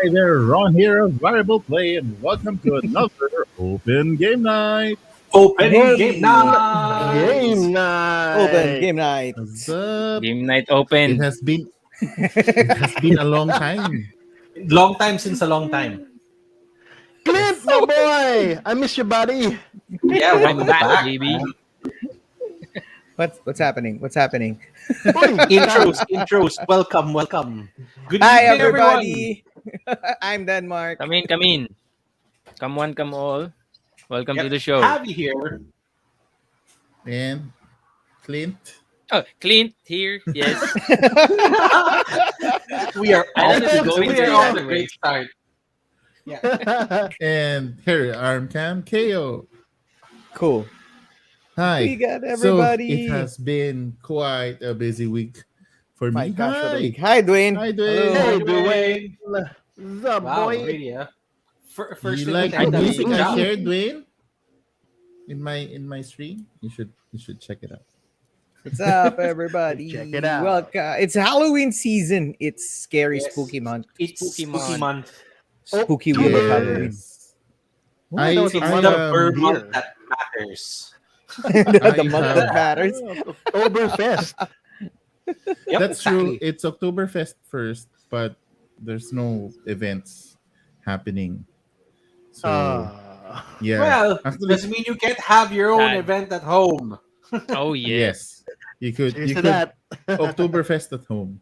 Hi there, Ron here of Variable Play, and welcome to another Open Game Night. Open game Open night. game Open night. game night. What's up? Game night It open. has been it has been a long time. Long time since a long time. Clint, my boy, I miss you, buddy. Yeah, I'm welcome back, back, baby. man. What's happening? What's happening? Intros. Welcome. Good Hi evening, everyone. everybody. I'm Denmark. Come in. Come one, come all. Welcome Yep. to the show. Javi here. And Clint. Oh, Clint here. Yes. We are I off. don't know if it's going We to are be off that to a way. great start. And here, Armcam KO. Cool. Hi. We got So everybody. it has been quite a busy week for My me. gosh, what a Hi. week. Hi, Dwayne. Hi, Dwayne. Hello. Hey, Dwayne. Dwayne. The Wow, boy. really? First You like the time that music we I dropped. shared, Dwayne? In my stream? You should check it out. What's up, everybody? Check it out. Welcome. It's Halloween season. It's scary, Yes. spooky month. It's Spooky Spooky Month. Spooky Oh, week of yes. Halloween. I- That was It's a I, month the of per um, month beer. that matters. the I month have- that matters. Oktoberfest. Yep, That's true. exactly. It's Oktoberfest first, but there's no events happening. So yeah, Well, actually, doesn't mean you can't have your own Sad. event at home. Oh, yes. yes, you could. Cheers You to could that. Oktoberfest at home.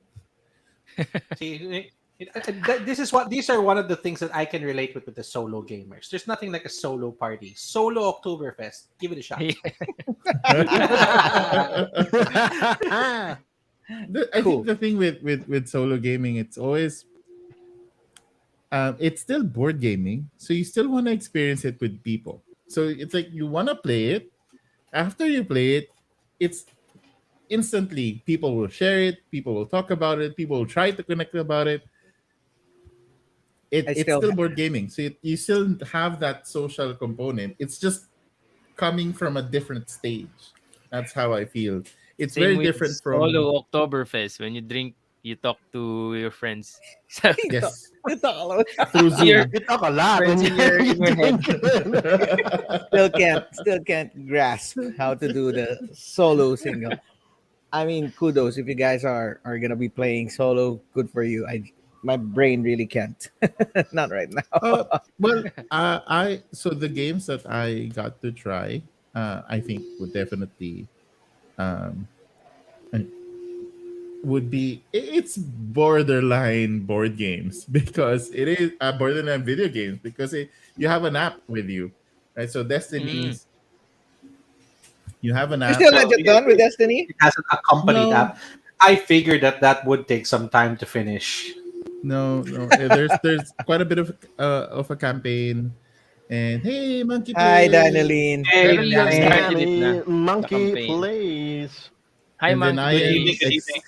See, these are one of the things that I can relate with the solo gamers. There's nothing like a solo party. Solo Oktoberfest. Give it a shot. I Cool. think the thing with solo gaming, it's always it's still board gaming, so you still want to experience it with people. So it's like you want to play it. After you play it, it's instantly people will share it, people will talk about it, people will try to connect about it. It's still- still board gaming, so you still have that social component. It's just coming from a different stage. That's how I feel. It's Same very with different from solo Oktoberfest. When you drink, you talk to your friends. So, yes It's all over. through Zoom. You're- You talk a lot Friends when in your head. Still can't grasp how to do the solo single. I mean, kudos if you guys are gonna be playing solo. Good for you. My brain really can't. Not right now. Well, I so the games that I got to try, I think would definitely, um, and would be it's borderline board games because it is borderline video games because you have an app with you, right? So Destinies, you have an You're app. still not yet done with Destiny? It has an accompanied No. app. I figured that would take some time to finish. No. There's quite a bit of a campaign, and hey, Monkey Hi, Play. Danieline. Hey, Pero you have Danny. started it na. Monkey campaign. plays. Hi, And then man. I Good am evening. Good ex- evening.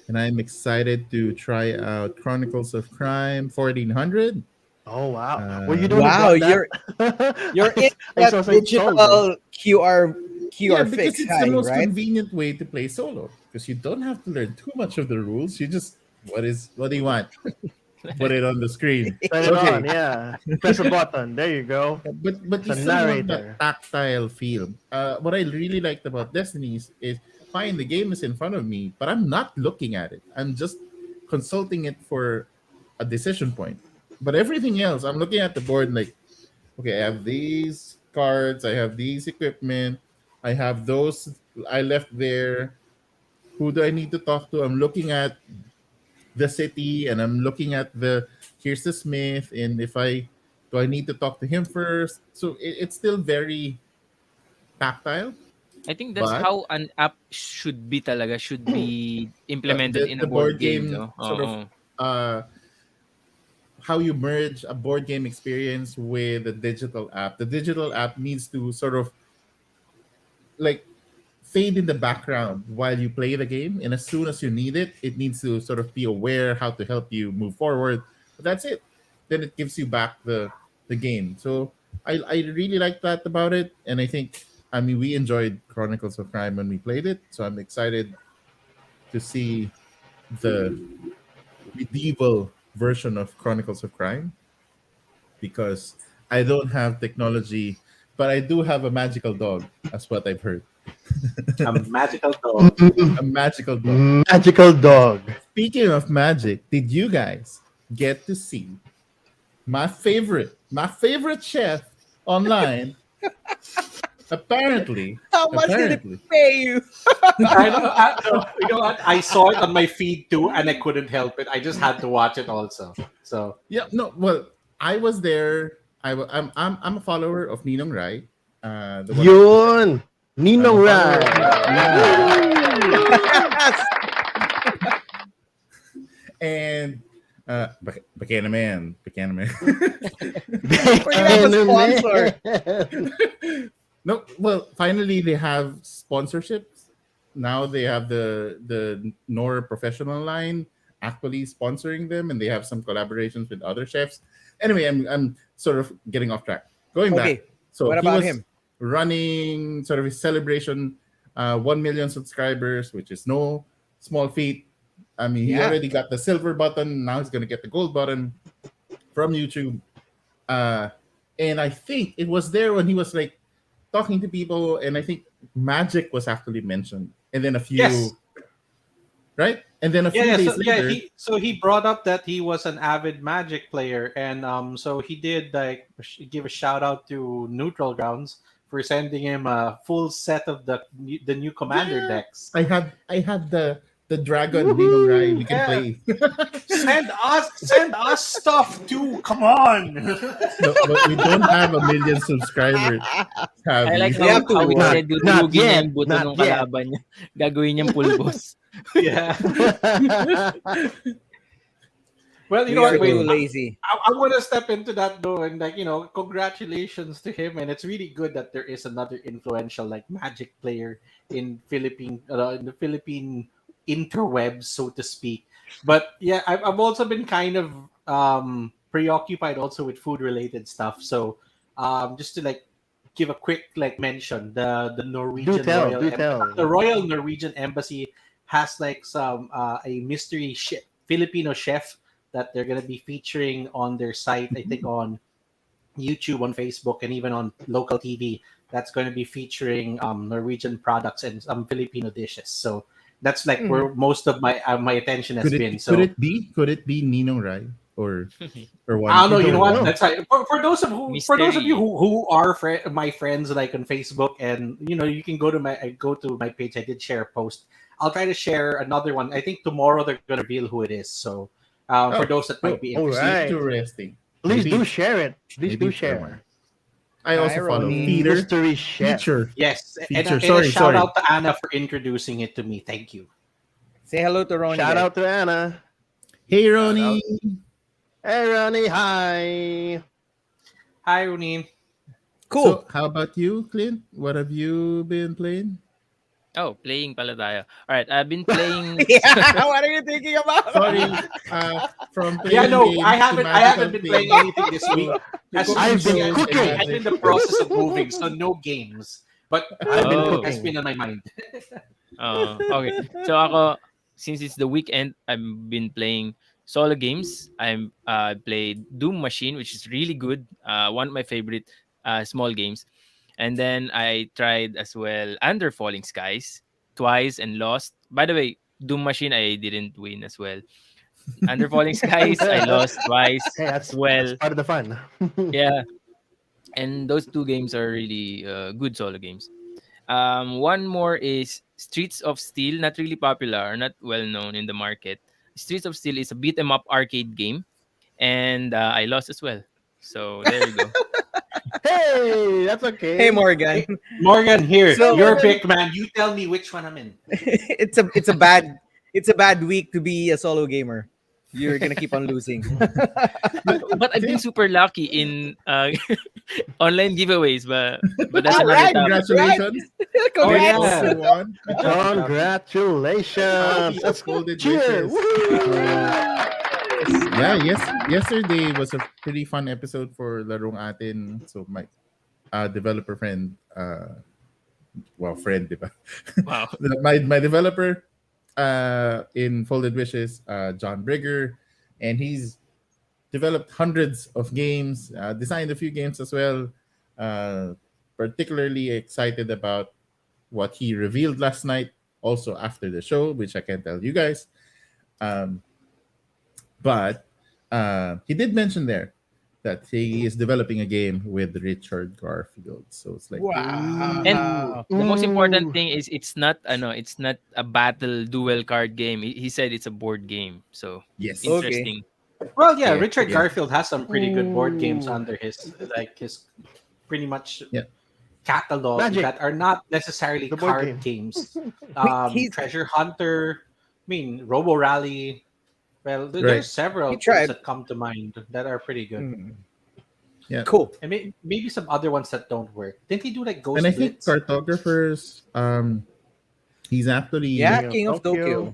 and I'm excited to try out Chronicles of Crime 1400. Oh wow! Uh, Well, you don't Wow, got that. You're in I that saw some digital soldiers. QR Yeah, fix. because it's Hi, the most right? convenient way to play solo because you don't have to learn too much of the rules. You just what do you want? Put it on the screen. Turn it Okay. on, yeah. Press a button. There you go. But you The still have narrator. that tactile feel. What I really liked about Destiny is fine, the game is in front of me, but I'm not looking at it. I'm just consulting it for a decision point. But everything else, I'm looking at the board like, okay, I have these cards, I have these equipment, I have those I left there. Who do I need to talk to? I'm looking at the city and I'm looking at here's the Smith, and if I do I need to talk to him first? So it's still very tactile, I think that's but how an app should be talaga. Should be implemented in a the board board game. game No? sort of Oo. uh how you merge a board game experience with a digital app. The digital app needs to sort of like fade in the background while you play the game, and as soon as you need it, it needs to sort of be aware how to help you move forward. But that's it. Then it gives you back the game. So I really like that about it, and I think we enjoyed Chronicles of Crime when we played it, so I'm excited to see the medieval version of Chronicles of Crime because I don't have technology, but I do have a magical dog. That's what I've heard. A magical dog. A magical dog. Magical dog. Speaking of magic, did you guys get to see my favorite chef online? Apparently, How much did it apparently, pay you? You know what? I saw it on my feed too, and I couldn't help it. I just had to watch it also. So yeah, no. Well, I was there. I'm a follower of Ninong Rai. The one Yun. I'm Ninong a Rai. follower of Ninong Rai. And Bacana Man. We're gonna have a sponsor. No, well, finally they have sponsorships. Now they have the Nor professional line actually sponsoring them, and they have some collaborations with other chefs. Anyway, I'm sort of getting off track. Going Okay, back, so what he about was him? running sort of his celebration, 1 million subscribers, which is no small feat. I mean, he Yeah. already got the silver button. Now he's gonna get the gold button from YouTube. Uh, and I think it was there when he was like talking to people, and I think magic was actually mentioned, and then a few, yes, right, and then a few yeah. days So yeah, later, he brought up that he was an avid Magic player, and so he did like give a shout out to Neutral Grounds for sending him a full set of the new Commander yeah, decks. I had the dragon Ninong Rai we can Yeah. play. Send us stuff too. Come on. No, but we don't have 1 million subscribers. I like Javi. We have to how he work. said Not durugin niya yet, yung buto not ng yet. kalaban niya. Gagawin niyang pulbos. Yeah. Well, you We know are what? Wait, too lazy. I want to step into that though, and like congratulations to him, and it's really good that there is another influential like Magic player in the Philippine interwebs, so to speak. But yeah, I've also been kind of preoccupied also with food related stuff. So just to like give a quick like mention, the Norwegian tell, Royal do tell. the Royal Norwegian Embassy has like some a mystery Filipino chef that they're going to be featuring on their site, I think on YouTube, on Facebook, and even on local TV. That's going to be featuring Norwegian products and some Filipino dishes. So that's like where most of my attention has been. So Could it be Ninong Rai or one? I don't know. You You know what? know. That's right. For those of you Mystery. who are my friends like on Facebook, and you can go to my page. I did share a post. I'll try to share another one. I think tomorrow they're going to reveal who it is. So for those that might be all interested. right. Interesting. Please Maybe- do share it. Please maybe do share. tomorrow. I also follow Irony. Peter Mystery chef. Feature. Yes, and Feature. a Sorry, shout sorry. out to Anna for introducing it to me. Thank you. Say hello to Ronnie. Shout guys. out to Anna. Hey Ronnie. Hey, Ronnie. Hi. Hi, Rooney. Cool. So, how about you, Clint? What have you been playing? Oh, playing pala tayo. Alright, I've been playing... Yeah, what are you thinking about? Sorry, from playing Yeah, no, games I to haven't magical been things. playing anything this week. As you I've can see, been cooking. I'm in the process of moving, so no games. But I've been Oh. has cooking. been on my mind. Okay. So ako, since it's the weekend, I've been playing solo games. I'm played Doom Machine, which is really good. One of my favorite small games. And then I tried as well Under Falling Skies twice and lost. By the way, Doom Machine I didn't win as well. Under Falling Skies I lost twice Hey, as well. that's part of the fun. Yeah, and those two games are really good solo games. One more is Streets of Steel, not really popular, not well known in the market. Streets of Steel is a beat 'em up arcade game, and I lost as well. So there you go. Hey, that's okay. Hey, Morgan. Morgan, here, So- your pick, man. You tell me which one I'm in. it's a bad week to be a solo gamer. You're gonna keep on losing. But I've been super lucky in online giveaways, but that's another Alright, topic. Congratulations. Oh, yeah. Congrats. You won. Congratulations. Let's Golden cheer. wishes. Woohoo. Yeah, yesterday was a pretty fun episode for Larong Atin. So my developer friend, friend, diba? Wow. my developer in Folded Wishes, John Brigger, and he's developed hundreds of games, designed a few games as well. Uh, Particularly excited about what he revealed last night, also after the show, which I can tell you guys. Um, but he did mention there that he is developing a game with Richard Garfield. So it's like, And Wow. the most important Ooh. thing is it's not a battle duel card game. He said it's a board game. So yes, Okay. interesting. Well, yeah, Yeah. Richard yes, Garfield has some pretty good board games Ooh. under his pretty much yeah. catalog Magic. that are not necessarily The board card games. Wait, he's Treasure Hunter, I mean Robo Rally. Well, Right. there's several he things tried. that come to mind that are pretty good. Mm. Yeah. Cool. And maybe some other ones that don't work. Didn't he do like Ghost And I think Blitz? cartographers, he's actually Yeah, King King of of Tokyo.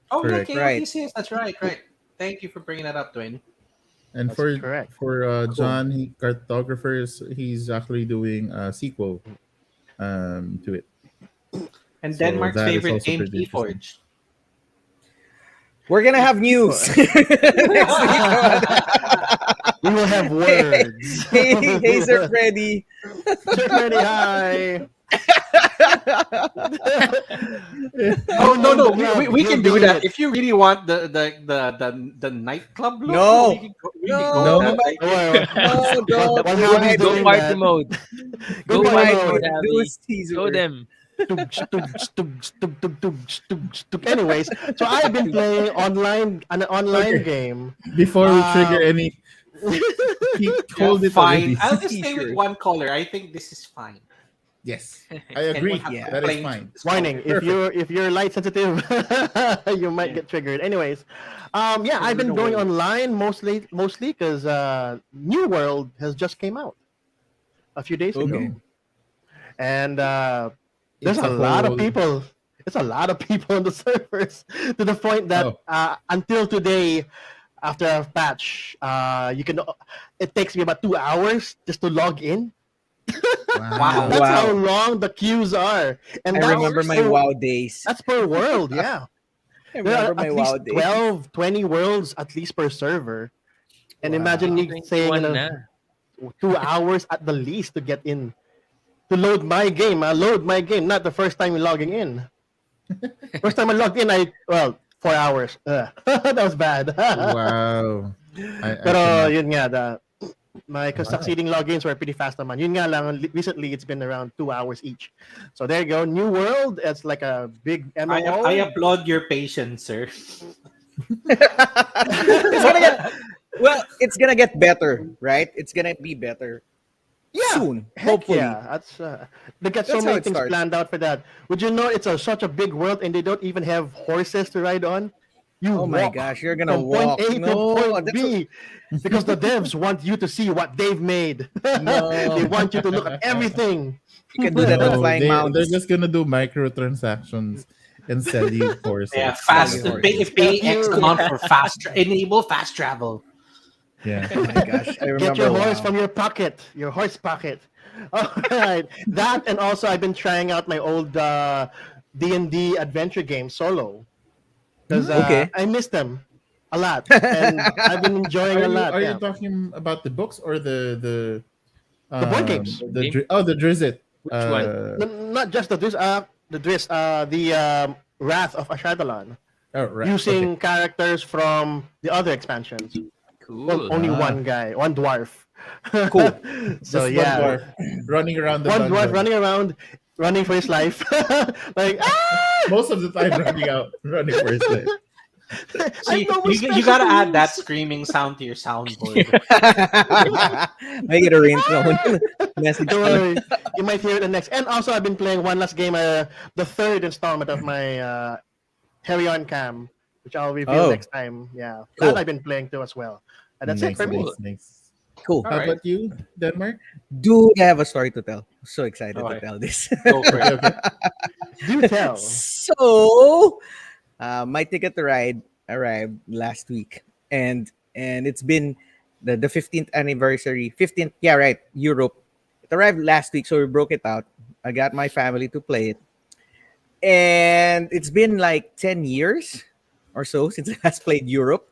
Oh, yeah, correct. King Right. of TCS. That's right, right. Thank you for bringing that up, Dwayne. And That's for correct. John, cartographers, he's actually doing a sequel to it. And So Denmark's that is favorite also game, pretty interesting. Keyforge. We're gonna have news next week. We will have words. Hey, Sir Freddy. Sir Freddy, hi. Oh no, we can do that it. if you really want the nightclub look. No. we can go No. with that. Like, No, don't. What Go happened ahead. Go doing party that? mode. Go Go party party mode, mode. Abby. Do a teaser. Show them. Anyways, so I've been playing an online Okay. game. Before we trigger Um, any, he yeah, called it fine. already. I'll just stay with T-shirt. one color. I think this is fine. Yes, I And agree. we'll have Yeah. That is complaints fine. with this Warning: color. if you're light sensitive, you might get triggered. Anyways, yeah, I've been going online mostly because New World has just came out a few days Okay. ago, and there's It's a lot of whole- people. It's a lot of people on the servers to the point that Oh. until today, after a patch, you can. It takes me about 2 hours just to log in. Wow. That's Wow. how long the queues are, and I that's remember my per- WoW days. That's per world, yeah. I There are remember my at WoW least days. 12, 20 worlds at least per server. And Wow. imagine me saying 21 na. 2 hours at the least to get in. To load my game. Load my game, not the first time logging in. First time I logged in, 4 hours. That was bad. Wow. I Pero cannot- yun nga, my succeeding logins were pretty fast naman. Yun nga lang, recently it's been around 2 hours each. So there you go. New World, it's like a big MMO. I applaud your patience, sir. It's gonna get it's gonna get better, right? It's gonna be better soon, Heck hopefully. yeah, they got so That's how many it things starts. planned out for that. Would you know it's such a big world and they don't even have horses to ride on? You Oh my walk gosh, you're gonna from walk. point A No, to point that's B because the devs want you to see what they've made. No. They want you to look at everything. You can do that on No, flying mounts. they're just gonna do microtransactions and sell you courses. Yeah, fast. Sorry. Pay X amount for enable fast travel. Yeah. Oh my gosh, I remember. Get your horse WoW. from your pocket, your horse pocket. All right, that and also I've been trying out my old D&D adventure game solo because Okay. I miss them a lot and I've been enjoying a lot. Are yeah. you talking about the books or the board games? The Game? the Drizzt. Which one? Not just the Wrath of Ashadalon, Oh, right. using characters from the other expansions. Cool. Well, only one dwarf. Cool. So Just yeah, one dwarf running around the one dwarf dungeon. running around, running for his life, like Most of the time running for his life. See, you gotta add that screaming sound to your soundboard. Make it a ringtone. Message. Don't worry, you might hear it the next. And also, I've been playing one last game, the third installment of my Harry on Cam, which I'll reveal Oh. next time. Yeah, Cool. that I've been playing too as well. And that's it for me. Nice. Cool. How Alright. about you, Denmark? Dude, I have a story to tell. I'm so excited to Okay. tell this. Go for it. Okay. Do tell. So, my ticket to ride arrived last week, and it's been the 15th anniversary. 15th, yeah, right. Europe. It arrived last week, so we broke it out. I got my family to play it, and it's been like 10 years or so since I last played Europe.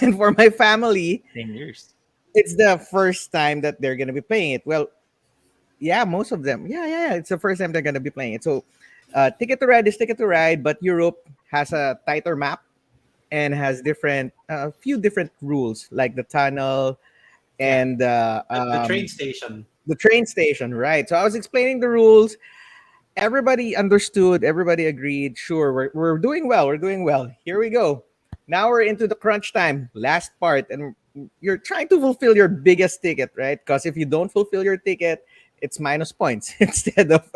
And for my family, 10 years. it's the first time that they're gonna be playing it. Well, yeah, most of them. Yeah. It's the first time they're gonna be playing it. So, Ticket to Ride is Ticket to Ride, but Europe has a tighter map and has different, a few different rules, like the tunnel Yeah, and the train station. the train station. Right. So I was explaining the rules. Everybody understood. Everybody agreed. Sure, we're doing well. We're doing well. Here we go. Now we're into the crunch time, last part, and you're trying to fulfill your biggest ticket, right? Because if you don't fulfill your ticket, it's minus points instead of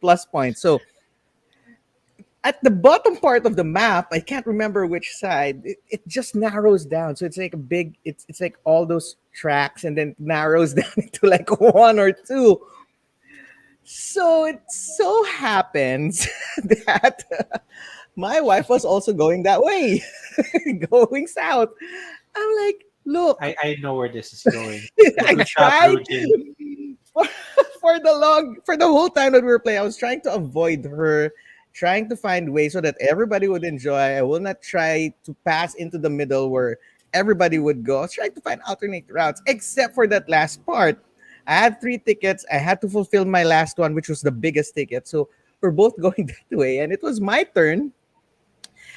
plus points. So at the bottom part of the map, I can't remember which side. It just narrows down. So it's like a big. It's like all those tracks, and then narrows down into like one or two. So it so happens that my wife was also going that way, going south. I'm like, look, I know where this is going. I Good job, tried Rujin. for, for the whole time that we were playing. I was trying to avoid her, trying to find ways so that everybody would enjoy. I will not try to pass into the middle where everybody would go. I was trying to find alternate routes, except for that last part. I had 3 tickets. I had to fulfill my last one, which was the biggest ticket. So we're both going that way, and it was my turn.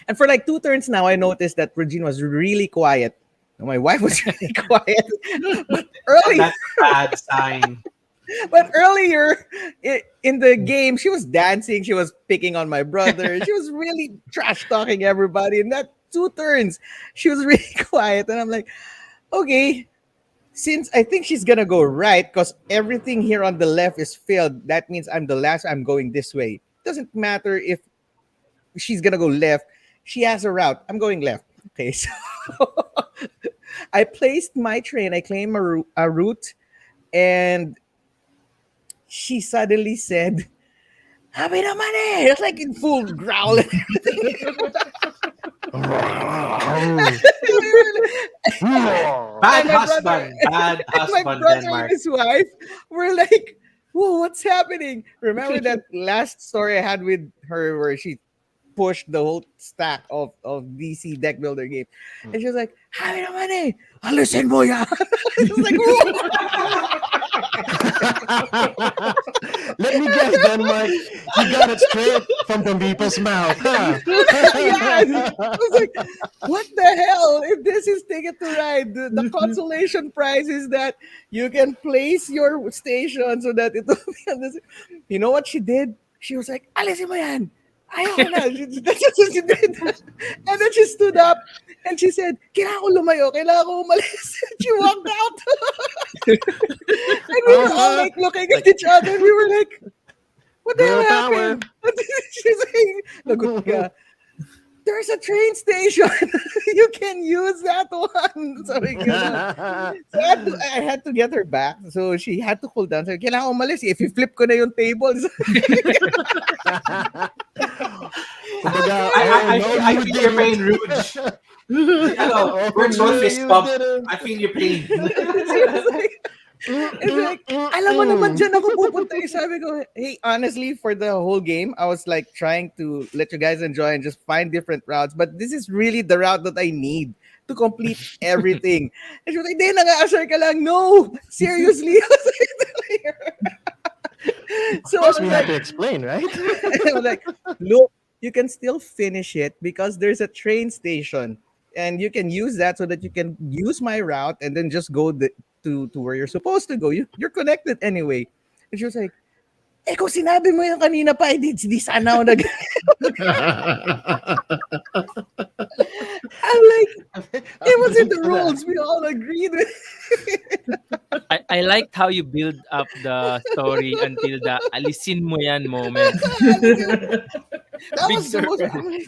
And for like 2 turns now, I noticed that Regine was really quiet. My wife was really quiet. But early, That's a bad sign. but earlier in the game, she was dancing. She was picking on my brother. She was really trash talking everybody. In that 2 turns, she was really quiet. And I'm like, okay, since I think she's gonna go right, because everything here on the left is filled, that means I'm the last. I'm going this way. Doesn't matter if she's gonna go left. She has a route. I'm going left. Okay, so I placed my train. I claimed a route, and she suddenly said, "Habi naman eh!" It's like in full growl. Bad And my brother, husband. Bad my husband, brother and Denmark. his wife were like, "Whoa, what's happening?" Remember that last story I had with her where she pushed the whole stack of DC deck builder game. And she was like, "Habi naman eh. Alisin mo yan." I was like, Let me guess, Denmark. You got it straight from the people's mouth, huh? yeah. I was like, what the hell? If this is Ticket to Ride, the consolation prize is that you can place your station so that it will be on this. You know what she did? She was like, "Alisin mo yan." Ayoko na. That's what she did. And then she stood up and she said, "Kailangan ko lumayo. Kailangan ko umalis." She walked out. And we were all like looking at each other. And we were like, what the hell Girl power. happened? She's saying, "Lagot ka. There's a train station. You can use that one." So, so I had to get her back. So she had to cool down. So, kailangan umalis. If you flip ko na yung tables. Kumbaga, I feel your pain, Rouge. Hello, where's no, one fist you bump? didn't. I feel your pain. It's like, alam mo naman dyan ako pupunta. Sabi ko, hey, honestly, for the whole game, I was like trying to let you guys enjoy and just find different routes. But this is really the route that I need to complete everything. And she was like, "Hindi, nang-aasar ka lang." No, seriously. So Of course, I we was have like, to explain, right? I was like, look, you can still finish it because there's a train station. And you can use that so that you can use my route and then just go to where you're supposed to go. You're connected anyway. And she was like, "Eh, kung sinabi mo yan kanina pa, di sana ako nag..." I'm like, it was in the rules. We all agreed with I liked how you build up the story until the alisin mo yan moment. that Big was the most. surprise. I'm like,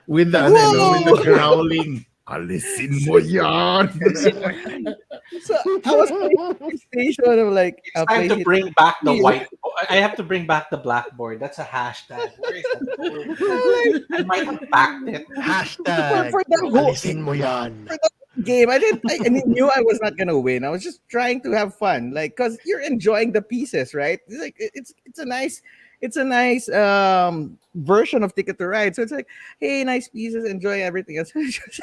With the, ano, no, with the growling. Alisin mo yan. so I was playing the station. I'm like, I'll Time play to it. bring back the white. I have to bring back the blackboard. That's a hashtag. Where is that? I might have backed it. Hashtag, For the whole alisin mo yan. game, I knew I was not gonna win. I was just trying to have fun, like, cause you're enjoying the pieces, right? It's like it's it's a nice version of Ticket to Ride. So it's like, hey, nice pieces, enjoy everything else.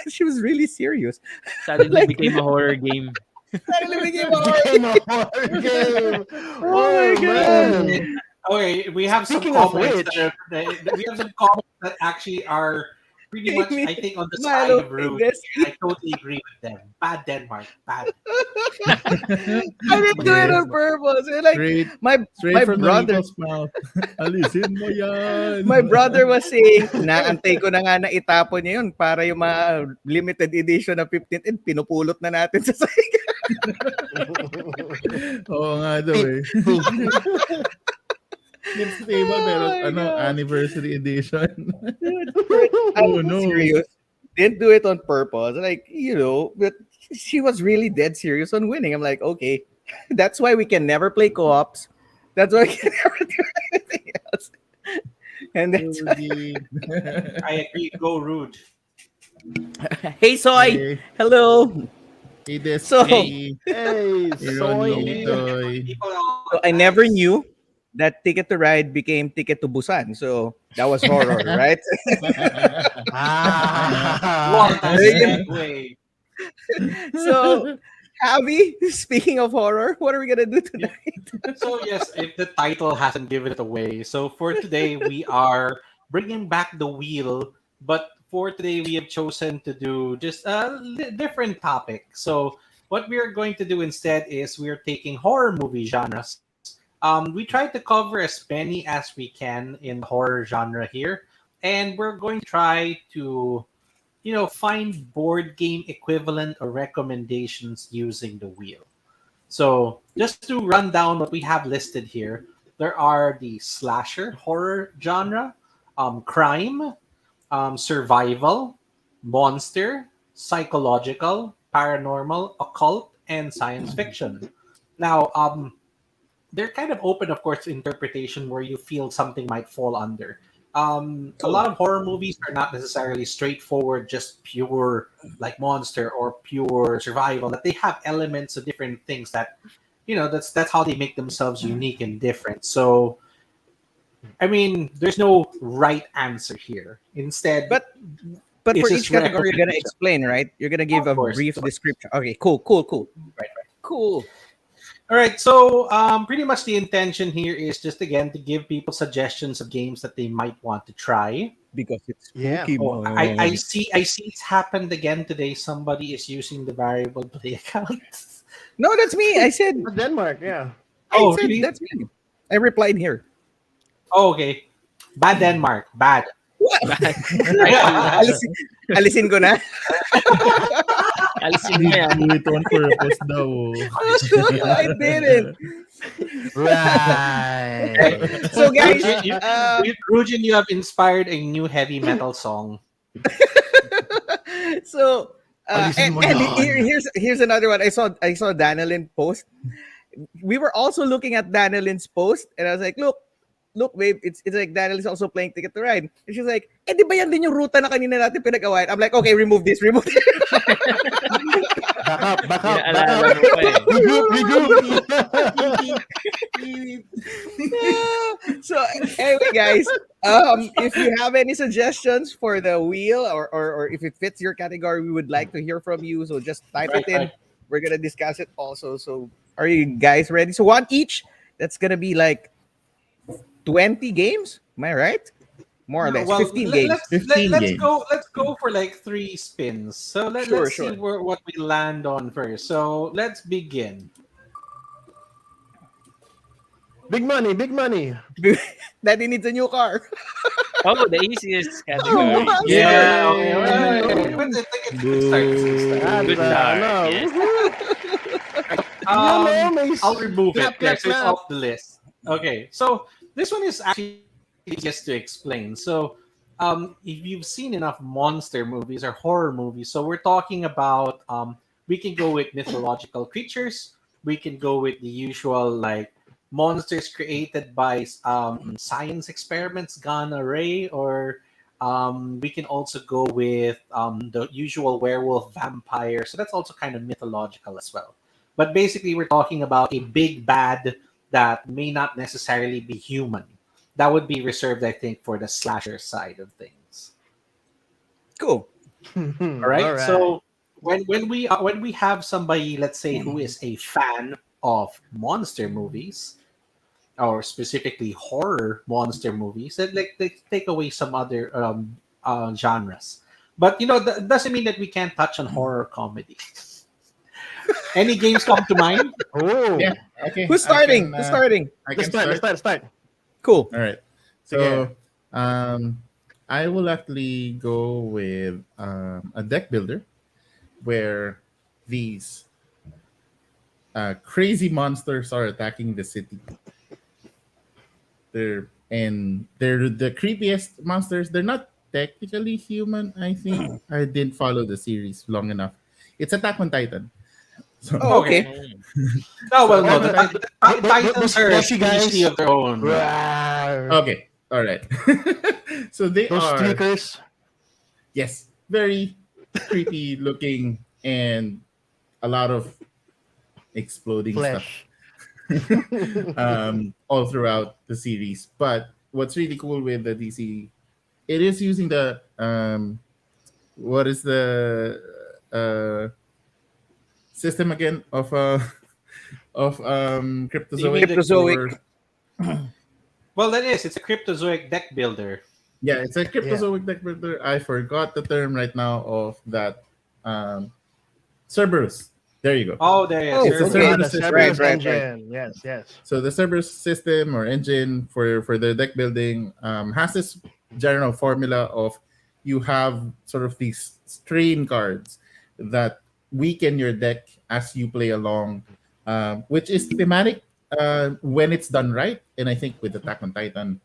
She was really serious. Suddenly Like became a horror game. suddenly became a It horror became game. a horror game. Oh my Oh god. man! Okay, we have some Speaking of comments which, we have some comments that actually are pretty much, Amy, I think, on the side Milo of played rude. this. I totally agree with them. Bad Denmark, bad. I didn't do it Yes. on purpose. Like Straight my straight my from brother Nonito's mouth. Alisin mo yan. my brother was saying, naantay ko na nga na itapon niya yun para yung mga limited edition na 15th and pinupulot na natin sa sahig. Oo nga daw eh. Next table meron Oh my ano God. anniversary edition. I'm Oh no. serious. Didn't do it on purpose. Like, but she was really dead serious on winning. I'm like, okay, that's why we can never play co-ops. That's why we can never do anything else. And that's why... Indeed. I agree. Go rude. Hey, Soy. Hey, Hello. hey So, Destiny. hey, Hey soy. Ronnie, Toy. People so I never knew that Ticket to Ride became Ticket to Busan. So that was horror, right? Ah, What a segue. So, Abby, speaking of horror, what are we gonna do tonight? So yes, if the title hasn't given it away, so for today we are bringing back the wheel. But for today we have chosen to do just a different topic. So what we are going to do instead is we are taking horror movie genres. We try to cover as many as we can in the horror genre here, and we're going to try to find board game equivalent or recommendations using the wheel. So, just to run down what we have listed here, there are the slasher horror genre, crime, survival, monster, psychological, paranormal, occult, and science fiction. Now, they're kind of open, of course, to interpretation where you feel something might fall under. A lot of horror movies are not necessarily straightforward, just pure like monster or pure survival. That they have elements of different things that, that's how they make themselves unique and different. So, I mean, there's no right answer here. Instead, But but it's for just each category, you're gonna recommendation. explain, right? You're gonna give Of a course, brief of course. description. Okay, cool, Right. cool. All right, so pretty much the intention here is just again to give people suggestions of games that they might want to try. Because it's Yeah. spooky Oh, I month. see it's happened again today. Somebody is using the variable play account. No, that's me. I said Denmark, yeah. Oh, I said really? that's me. I replied here. Oh, okay. Bad Denmark. Bad. What? Yeah. alisin, alisin ko na. Alisin mo yan. Do it on purpose daw. I didn't. Right. So guys, Rujin, you have inspired a new heavy metal song. so Alisin mo and yan. here's another one. I saw Danilyn post. We were also looking at Danilyn's post, and I was like, look, babe, it's like Danilyn's also playing Ticket to Ride. And she's like, di ba yan din yung ruta na kanina natin pinag-awayan? I'm like, okay, remove this. Back up. Inaalala mo pa eh. Regroup. So anyway, guys, if you have any suggestions for the wheel or if it fits your category, we would like to hear from you. So just type it in. Right. We're gonna discuss it also. So are you guys ready? So one each. That's gonna be like 20 games. Am I right? More or less. Well, 15 games. 15 let's games. go. Let's go for like 3 spins. So Sure, let's see what we land on first. So let's begin. Big money. Daddy needs a new car. Oh, the easiest category. Monster. Yeah. Okay. Well, I think it's a good start. It's a good start. Good start. No. Yes. I'll remove it. Clap, So it's clap. off the list. Okay. So this one is actually easiest to explain. So if you've seen enough monster movies or horror movies, so we're talking about we can go with mythological creatures. We can go with the usual like monsters created by science experiments gone array, or we can also go with the usual werewolf vampire. So that's also kind of mythological as well. But basically, we're talking about a big bad that may not necessarily be human. that would be reserved, I think, for the slasher side of things. Cool. All right. So when we have somebody, let's say, who is a fan of monster movies, or specifically horror monster movies, that like they take away some other genres. But that doesn't mean that we can't touch on horror comedy. Any games come to mind? Oh, Yeah. Okay. Who's starting? Who's starting? I let's can start. start. Let's start. Cool. All right. Sige. So, I will actually go with a deck builder where these crazy monsters are attacking the city. They're the creepiest monsters. They're not technically human. I think I didn't follow the series long enough. It's Attack on Titan. So Oh, Okay. okay. No, well, no. Attack on The Titans those are a fleshy guys. species of their own. Rawr. okay, all right. So they Those are sneakers. yes, very creepy looking and a lot of exploding stuff Flesh. all throughout the series. But what's really cool with the DC, it is using the what is the system again of cryptozoic Cryptozoic. Well, that is. It's a cryptozoic deck builder. yeah, it's a cryptozoic deck builder. I forgot the term right now of that. Cerberus. There you go. Oh, there is. Oh, It's a okay. Ah, the Cerberus system. Cerberus Right. engine. Yes, yes. So the Cerberus system or engine for the deck building has this general formula of you have sort of these strain cards that weaken your deck as you play along, which is thematic when it's done right. And I think with Attack on Titan,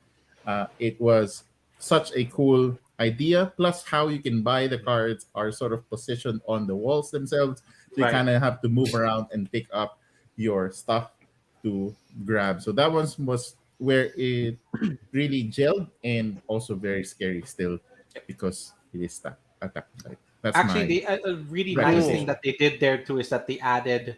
it was such a cool idea. Plus, how you can buy the cards are sort of positioned on the walls themselves. So you Right. kind of have to move around and pick up your stuff to grab. So that one was where it really gelled and also very scary still because it is Attack on Titan. That's Actually, my a really Right. nice Cool. thing that they did there too is that they added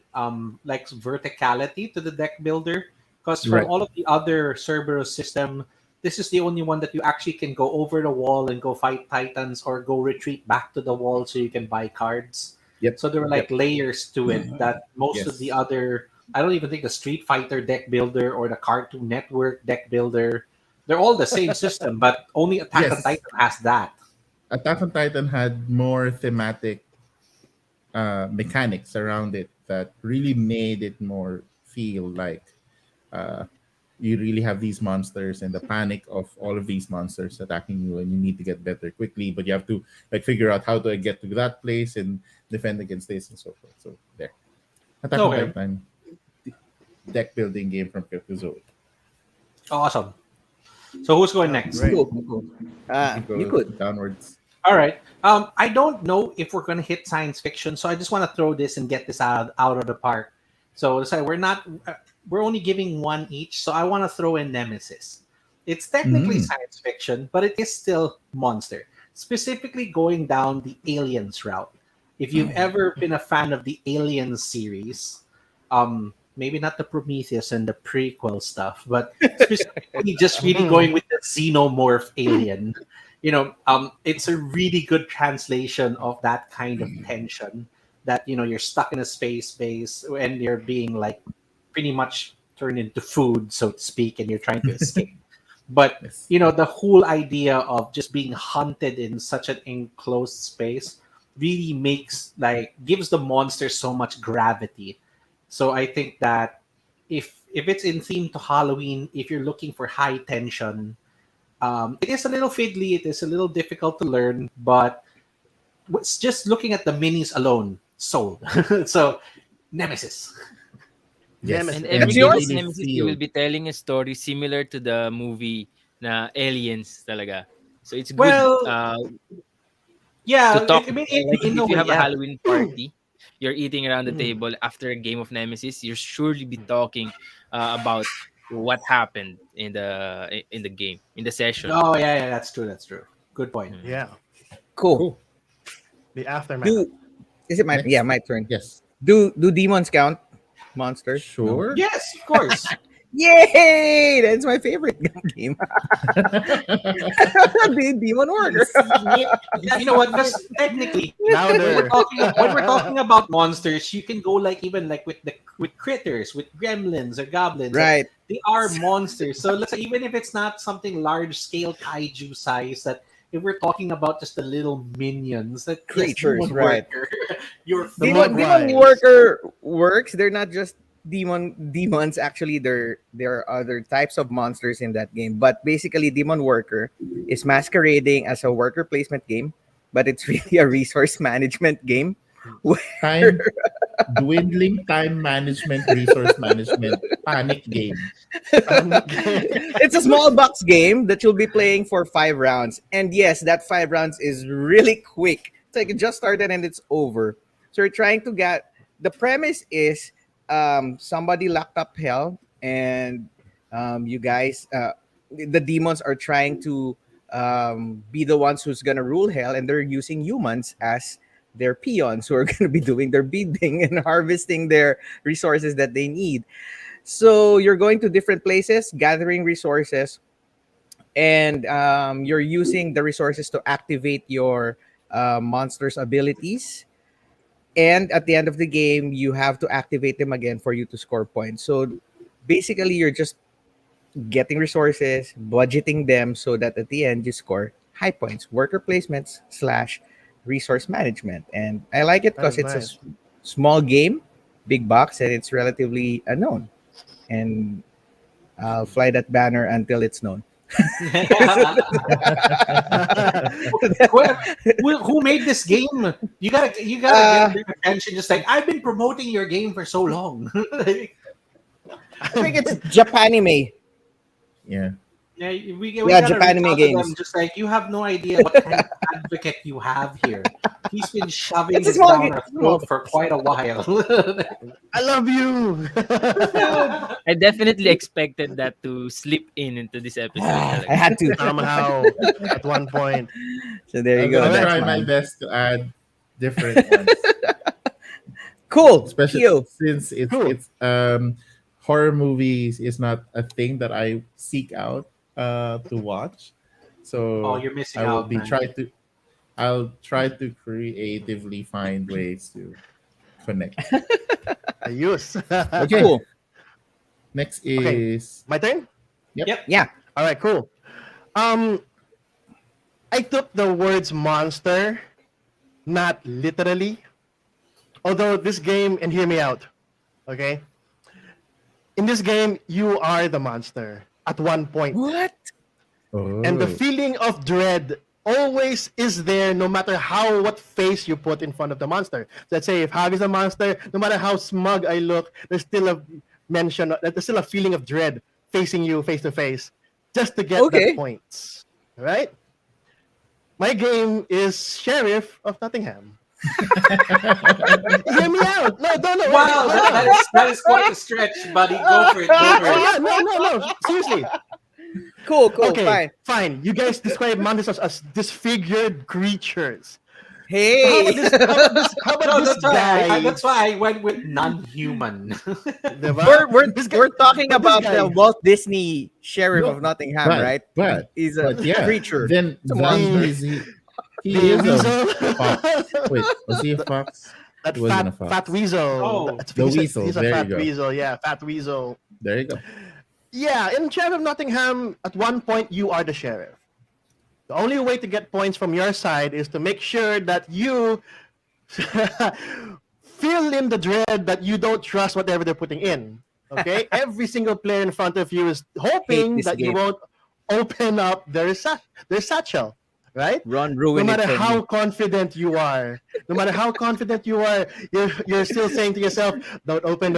like verticality to the deck builder. Because from Right. all of the other Cerberus system, this is the only one that you actually can go over the wall and go fight titans or go retreat back to the wall so you can buy cards. Yep. So there were like layers to it that most of Yes. the other, I don't even think the Street Fighter deck builder or the Cartoon Network deck builder, they're all the same system, but only Attack on Yes. Titan has that. Attack on Titan had more thematic mechanics around it that really made it more feel like uh, you really have these monsters and the panic of all of these monsters attacking you, and you need to get better quickly, but you have to like figure out how to get to that place and defend against this and so forth. So there, Attack on Okay. Titan deck building game from Cryptozoic. Awesome. So who's going next? Great. Cool, cool. Go You could. downwards. All right. I don't know if we're going to hit science fiction, so I just want to throw this and get this out of the park. So we're only giving one each. So I want to throw in Nemesis. It's technically science fiction, but it is still monster. Specifically going down the Aliens route. If you've ever been a fan of the Aliens series, maybe not the Prometheus and the prequel stuff, but specifically just really going with the xenomorph alien. It's a really good translation of that kind of tension that you're stuck in a space base and you're being like pretty much turned into food, so to speak, and you're trying to escape. But Yes. the whole idea of just being hunted in such an enclosed space really gives the monster so much gravity. So I think that if it's in theme to Halloween, if you're looking for high tension, it is a little fiddly. It is a little difficult to learn, but just looking at the minis alone, sold. So, Nemesis. Yes. Nemesis. And And every you game of really Nemesis, you will be telling a story similar to the movie na Aliens talaga. So it's good Well, yeah, to talk. I mean, Like in if a you way, have a yeah. Halloween party, you're eating around the table after a game of Nemesis, you'll surely be talking about what happened in the game, in the session. Oh, yeah, that's true. That's true. Good point. Mm. Yeah. Cool. Cool. The aftermath. Do is it my Next. yeah my turn? Yes. Do demons count? Monsters? No? Sure. Yes, of course. Yay! That's my favorite game. The Demon Worker. You know what? Because technically, Louder. when we're talking about monsters, you can go like even like with critters, with gremlins or goblins. Like, Right. they are monsters. So let's say even if it's not something large scale kaiju size, that if we're talking about just the little minions, that yes, Creatures, Demon right. Worker, your Demon Right. Worker works. They're not just demons. Actually, there are other types of monsters in that game. But basically, Demon Worker is masquerading as a worker placement game, but it's really a resource management game. Time dwindling time management, resource management, panic game. It's a small box game that you'll be playing for 5 rounds. And yes, that 5 rounds is really quick. It's like it just started and it's over. So you're trying to get the premise is somebody locked up hell and you guys the demons are trying to be the ones who's gonna rule hell, and they're using humans as their peons who are gonna be doing their bidding and harvesting their resources that they need. So you're going to different places, gathering resources, and you're using the resources to activate your monsters' abilities. And at the end of the game, you have to activate them again for you to score points. So basically, you're just getting resources, budgeting them so that at the end you score high points. Worker placements slash resource management, and I like it That is because it's a nice. small game, big box, and it's relatively unknown. And I'll fly that banner until it's known. Who made this game? You gotta get their attention. Just like I've been promoting your game for so long. I think it's Japanime. Yeah. Yeah, we Yeah, gotta Japanime reach out to games. them, just like you have no idea what kind of advocate you have here. He's been shoving It's a this small down game. our throat for quite a while. I love you. I definitely expected that to slip into this episode. I talaga. had to. Somehow, at one point. So there you I'm go. gonna That's try my fine. best to add different ones, Cool. especially Q. since it's Cool. it's horror movies is not a thing that I seek out to watch. So Oh, you're missing I will out, be man. I'll try to creatively find ways to connect. Ayos. Okay. Cool. Next Okay. is My turn? Yeah. All right, cool. Um, I took the words monster, not literally. Although this game, and hear me out, okay? In this game, you are the monster at one point. What? And the Oh. feeling of dread always is there no matter what face you put in front of the monster. Let's say if Javi's a monster, no matter how smug I look, there's still a feeling of dread facing you face to face just to get Okay. that points. Right? My game is Sheriff of Nottingham. Hear me out. No. Wow, that is quite a stretch, buddy. Go for it. Go Oh, for it. yeah, no. Seriously. Cool. Okay, Fine. You guys describe monsters as disfigured creatures. Hey. How about No, this guy? that's why I went with non-human. Diba? we're This guy- we're talking but this about guy- the Walt Disney Sheriff No, of Nottingham, right? He's a yeah. creature. Then It's a monster. he the is a weasel. fox. Wait, was he a fox? That He wasn't a fox. fat weasel. Oh, the he's weasel. He's a There you fat go. weasel. Yeah, fat weasel. There you go. Yeah, in Sheriff of Nottingham, at one point you are the sheriff. The only way to get points from your side is to make sure that you fill in the dread that you don't trust whatever they're putting in. Okay? Every single player in front of you is hoping this that you game. won't open up their satchel. Right? Ron No ruined matter it for how me. confident you are, you're still saying to yourself, don't open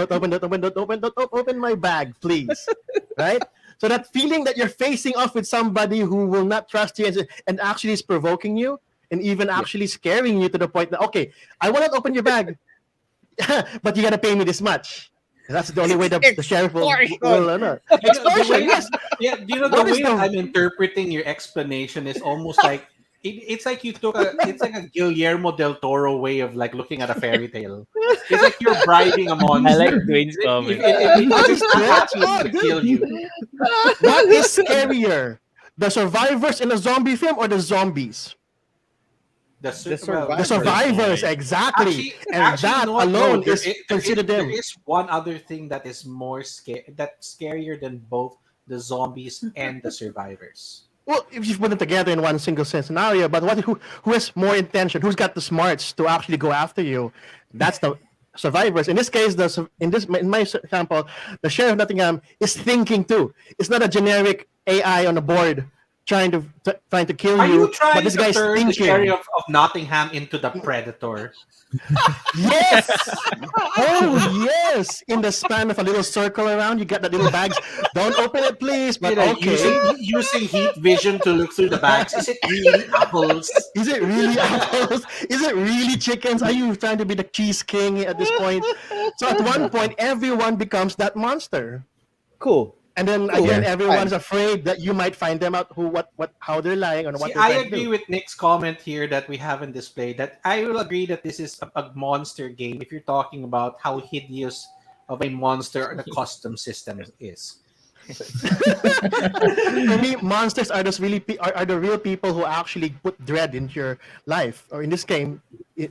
my bag, please. Right? So that feeling that you're facing off with somebody who will not trust you and actually is provoking you and even actually scaring you to the point that, okay, I will not open your bag, but you gotta pay me this much. That's the only way the sheriff will extortion, way, yes. Yeah, you know the What is way the- that I'm interpreting your explanation is almost like it's like you took a it's like a Guillermo del Toro way of like looking at a fairy tale. It's like you're bribing a I like monster. Dwayne's comment. If it's not Yeah. happy, it's gonna kill you. What is scarier? The survivors in a zombie film or the zombies? The, The The survivors. survivors, exactly. And that you know what? alone No, is considered there them. is one other thing that is more that's scarier than both the zombies and the survivors. Well, if you put it together in one single scenario, but who has more intention? Who's got the smarts to actually go after you? That's the survivors. In this case, in my example, the sheriff of Nottingham is thinking too. It's not a generic AI on a board trying to kill Are you but trying this to guy's turn the thinking. sheriff of Nottingham into the Predator? Yes! Oh, yes! In the span of a little circle around, you get the little bags. Don't open it, please. But You know, okay. using heat vision to look through the bags. Is it really apples? Is it really apples? Is it really chickens? Are you trying to be the cheese king at this point? So at one point, everyone becomes that monster. Cool. And then Cool. again, Yeah. everyone's afraid that you might find them out how they're lying or what See, they're I trying to agree do. with Nick's comment here that we haven't displayed. That I will agree that this is a monster game if you're talking about how hideous of a monster the custom system is. For me, monsters are are the real people who actually put dread into your life, or in this game,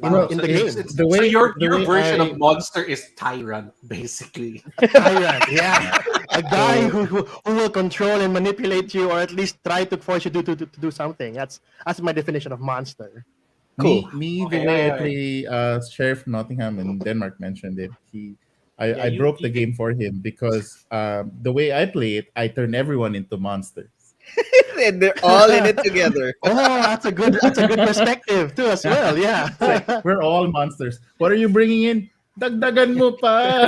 Wow, in so the game. the way- so your the way version I- of monster is Tyrant, basically. Tyrant, yeah, a guy who will control and manipulate you, or at least try to force you to do something. That's my definition of monster. Cool. Me, Okay, the way I alright. play Sheriff Nottingham, and Denmark mentioned it. Yeah, I broke the game for him because the way I play it, I turn everyone into monsters. And they're all in it together. Oh, that's a good perspective too, as well. Yeah. It's like, we're all monsters. What are you bringing in? Dagdagan mo pa.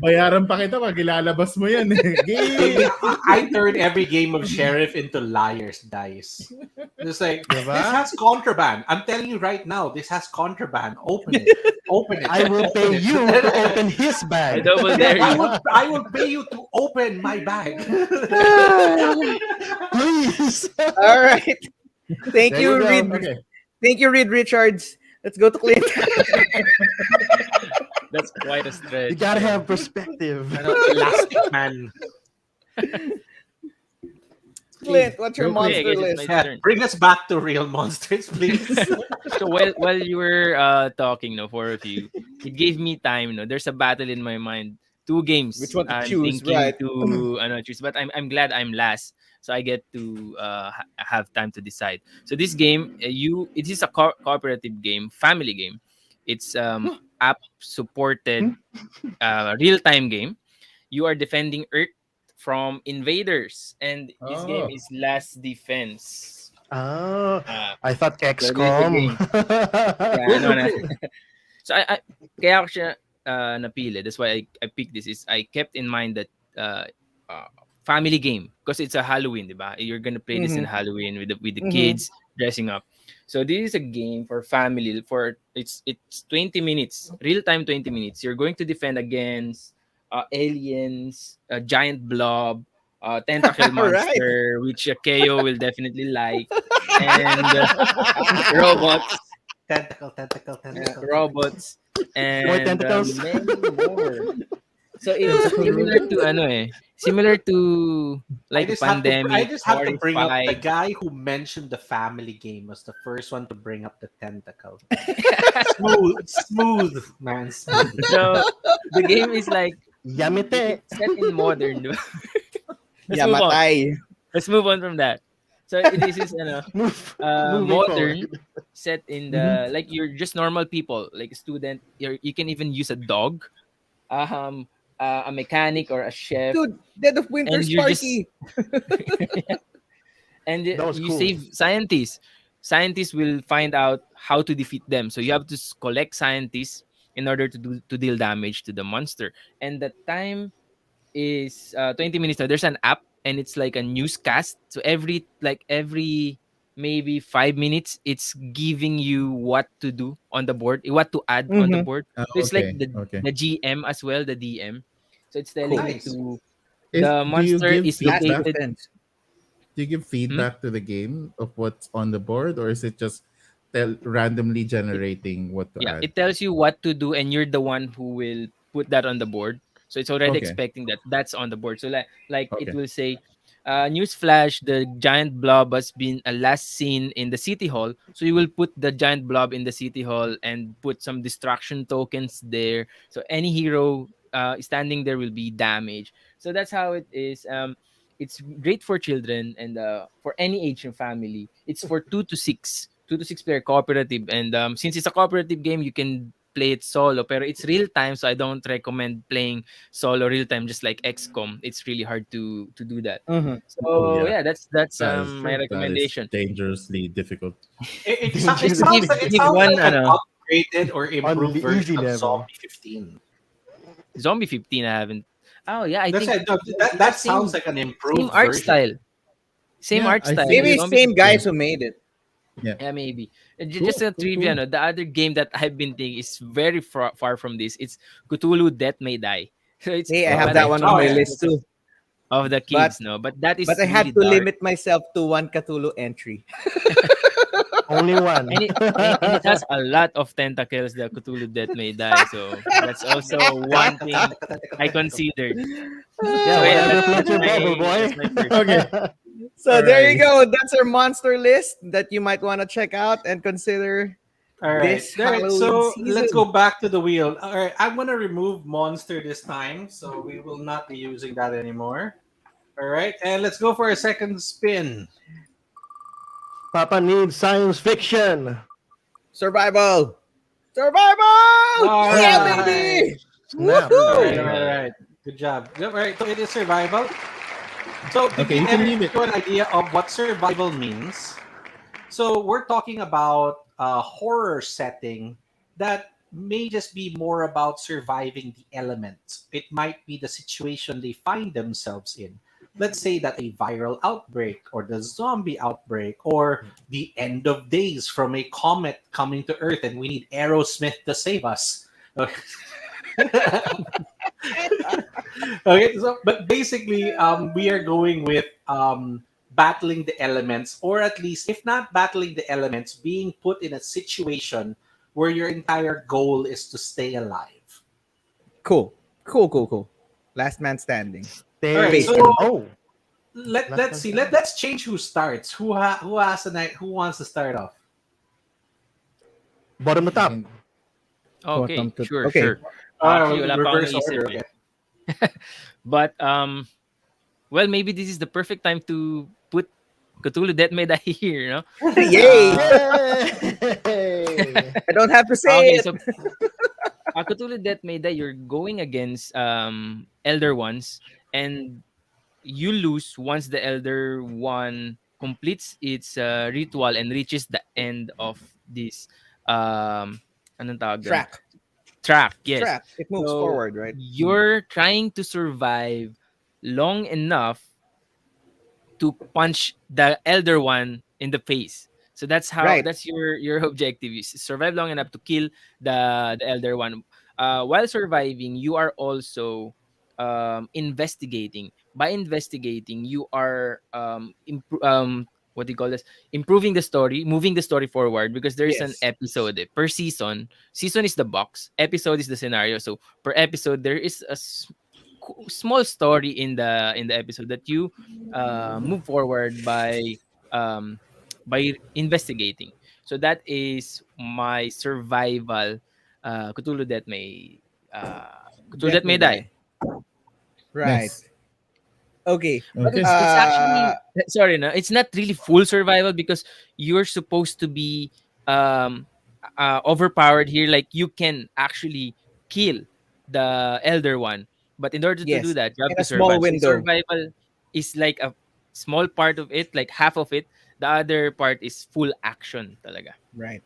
Bayaran pa kita pag ilalabas mo yan. Game. I turned every game of Sheriff into Liar's Dice. It's like, Diba? this has contraband. I'm telling you right now, this has contraband. Open it. Open it. I will Open pay it. you to open his I bag. double dare you. I will pay you to open my bag. Please. All right. Thank There you, you go. Reed. Okay. Thank you, Reed Richards. Let's go to Clint. That's quite a stretch. You gotta have perspective. Elastic Man. Clint, what's your Real quick, I monster guess it's list? my Yeah, turn. bring us back to real monsters, please. So while you were talking, no, four of you, it gave me time. No, there's a battle in my mind. Two games. Which one to I'm choose, thinking right? to choose, but I'm glad I'm last, so I get to have time to decide. So this game, it is a cooperative game, family game. It's app supported real time game. You are defending Earth from invaders, and this game Oh. is Last Defense. Oh, Uh, I thought So this is the XCOM. Yeah, no, no. So I kaya ako siya napili. That's why I picked this. Is I kept in mind that family game because it's a Halloween, diba? You're gonna play this in Halloween with the kids dressing up. So this is a game for family. For it's 20 minutes, real time 20 minutes. You're going to defend against aliens, a giant blob, tentacle Right. monster, which KO will definitely like, and robots. Robots and More tentacles. many more. So it's similar to similar to like pandemic. I just have to bring up the 45. guy who mentioned the family game was the first one to bring up the tentacle. Smooth, man. Smooth. So the game is like Yamete. it's set in modern. Diba? Let's Yeah, move on. matay. Let's move on from that. So this is Moving modern, forward. set in the like you're just normal people, like a student. You can even use a dog, a mechanic or a chef, Dude, Dead of Winter And you're just- Sparky. and That was you cool. save scientists. Scientists will find out how to defeat them. So you have to collect scientists in order to deal damage to the monster. And the time is 20 minutes. Now there's an app and it's like a newscast. So every maybe 5 minutes, it's giving you what to do on the board, what to add on the board. So it's like the GM as well, the DM. So it's telling Nice. you to Is- the do you monster give is feedback? located. Defense. Do you give Hmm? feedback to the game of what's on the board, or is it just randomly It, generating what to yeah, add? it tells you what to do, and you're the one who will put that on the board. So it's already Okay. expecting that that's on the board. So like it Okay. will say, newsflash: the giant blob has been last seen in the city hall. So you will put the giant blob in the city hall and put some distraction tokens there. So any hero standing there will be damaged. So that's how it is. It's great for children and for any age and family. It's for 2 to 6 player cooperative, and since it's a cooperative game, you can play it solo. Pero it's real time, so I don't recommend playing solo real time. Just like XCOM, it's really hard to do that. Mhm. Oh So yeah, yeah, that's that is my that is recommendation. dangerously difficult. It Just to Dangerous. give it give sounds one like an ano, upgraded or On improved the version easy of level. Zombie 15. Zombie 15. I haven't. Oh yeah, I That's think it. No, yeah, that sounds like an same improved art version. style, same Yeah, art I style. think Maybe it's Zombie same 15. guys who made it. yeah. Yeah, maybe. Just Cool, a cool, trivia, cool. no? The other game that I've been thinking is very far from this. It's Cthulhu Death May Die. So it's Hey, I have but that I Wow. one on Oh think my yeah. it's list because too. of the But kids, no? But that but is I really had to dark. limit myself to one Cthulhu entry. Only one. And it has a lot of tentacles, the Cthulhu Death May Die. So that's also one thing I considered. Yeah, So yeah, whatever floats your boat, that's boy. my first. Okay. So there you Alrighty. go. That's our monster list that you might want to check out and consider All right. this All right. Halloween So let's go season. back to the wheel. All right. I'm going to remove monster this time. So we will not be using that anymore. All right. And let's go for a second spin. Papa needs science fiction. Survival. Survival! All Yeah, right. Oh, baby! snap. All Woohoo! right. Yeah. All right. Good job. All right. So it is survival. So to Okay, give you can leave it. everyone an idea of what survival means, so we're talking about a horror setting that may just be more about surviving the elements. It might be the situation they find themselves in. Let's say that a viral outbreak or the zombie outbreak or the end of days from a comet coming to Earth and we need Aerosmith to save us. Okay, so but basically, we are going with battling the elements, or at least, if not battling the elements, being put in a situation where your entire goal is to stay alive. Cool. Cool, cool, cool. Last man standing. All right, Stay. so Basically. Oh, last let's man see. standing. Let's change who starts. Who has a night? Who wants to start off? Bottom to You top. can Okay, Bottom to sure, okay. sure. Actually, wala pa akong Reverse naisip order. eh. Okay. But well, maybe this is the perfect time to put Cthulhu Death May Die here, no? Yay! Uh, Yay! I don't have to say okay, it. so Cthulhu Death May Die, you're going against Elder Ones, and you lose once the Elder One completes its ritual and reaches the end of this anong tawag dun? Track. Track. Yes. Track. It moves So forward, right? you're trying to survive long enough to punch the elder one in the face. So Right. that's your objective is survive long enough to kill the elder one. While surviving, you are also investigating. By investigating, you are what do you call this? Improving the story, moving the story forward because there is an Yes. episode per season. Season is the box, episode is the scenario. So per episode, there is a small story in the episode that you move forward um, by investigating. So that is my survival. Cthulhu Death May Cthulhu Death Death may May Die. die. Right. nice. Okay. But Okay. it's Uh actually sorry, no, it's not really full survival because you're supposed to be um overpowered here. Like you can actually kill the elder one, but in order to do yes. that, you have In to a small survive. So window. survival is like a small part of it, like half of it. The other part is full action, talaga. Right.